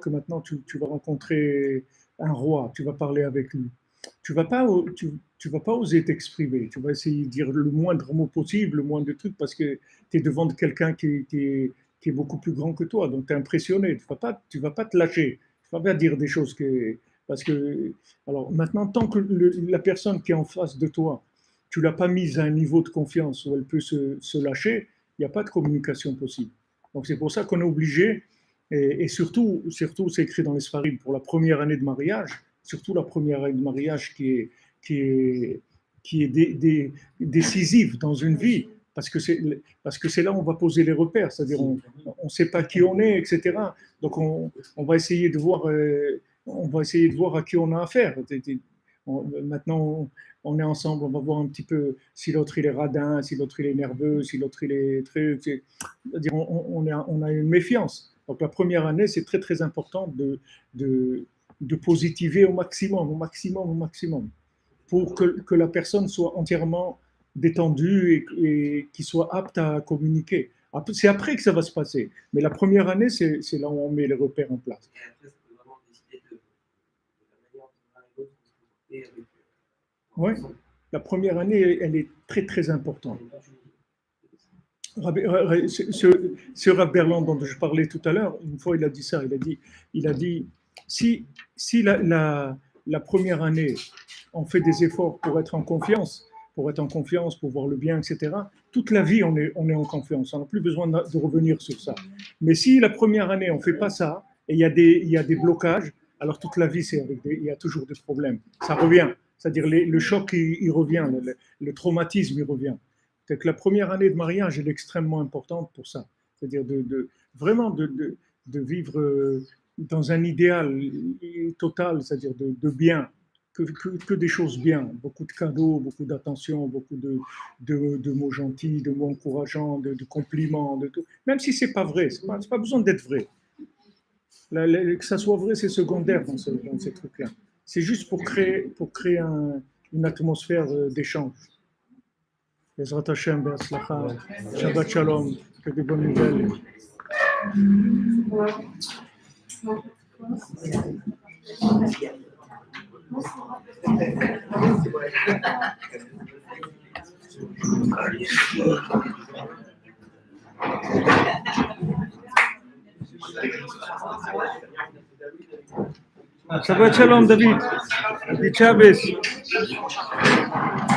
que maintenant tu vas rencontrer un roi, tu vas parler avec lui, tu vas pas oser t'exprimer, tu vas essayer de dire le moindre mot possible, le moindre truc, parce que tu es devant quelqu'un qui est beaucoup plus grand que toi, donc tu es impressionné, tu vas pas te lâcher, tu vas pas dire des choses parce que, alors maintenant, tant que la personne qui est en face de toi, tu l'as pas mise à un niveau de confiance où elle peut se lâcher, il n'y a pas de communication possible. Donc c'est pour ça qu'on est obligé, et surtout c'est écrit dans les Sfarim, pour la première année de mariage, surtout la première année de mariage qui est décisive dans une vie, parce que c'est là où on va poser les repères, c'est-à-dire on ne sait pas qui on est, etc. Donc on va essayer de voir à qui on a affaire. Maintenant, on est ensemble, on va voir un petit peu si l'autre il est radin, si l'autre il est nerveux, si l'autre il est truc. C'est-à-dire on a une méfiance. Donc la première année, c'est très très important de positiver au maximum, pour que la personne soit entièrement détendue et qu'il soit apte à communiquer. C'est après que ça va se passer. Mais la première année, c'est là où on met les repères en place. Et après, ça peut vraiment décider de la manière dont l'un et l'autre vont se comporter avec. Oui, la première année, elle est très très importante. Ce Rav Berland dont je parlais tout à l'heure, une fois il a dit ça, il a dit si la première année, on fait des efforts pour être en confiance, pour voir le bien, etc., toute la vie on est en confiance, on n'a plus besoin de revenir sur ça. Mais si la première année on ne fait pas ça, et il y a des blocages, alors toute la vie il y a toujours des problèmes, ça revient. C'est-à-dire le choc, il revient, le traumatisme, il revient. C'est que la première année de mariage est extrêmement importante pour ça. C'est-à-dire vraiment de vivre dans un idéal total, c'est-à-dire de bien, que des choses bien, beaucoup de cadeaux, beaucoup d'attention, beaucoup de mots gentils, de mots encourageants, de compliments, de tout. Même si c'est pas vrai, c'est pas besoin d'être vrai. Que ça soit vrai, c'est secondaire dans ces trucs-là. C'est juste pour créer une atmosphère d'échange. Bezrat Hashem, Be'atzlacha, Shabbat Shalom, que des bonnes nouvelles. Shabbat Shalom, David. Happy Shabbos.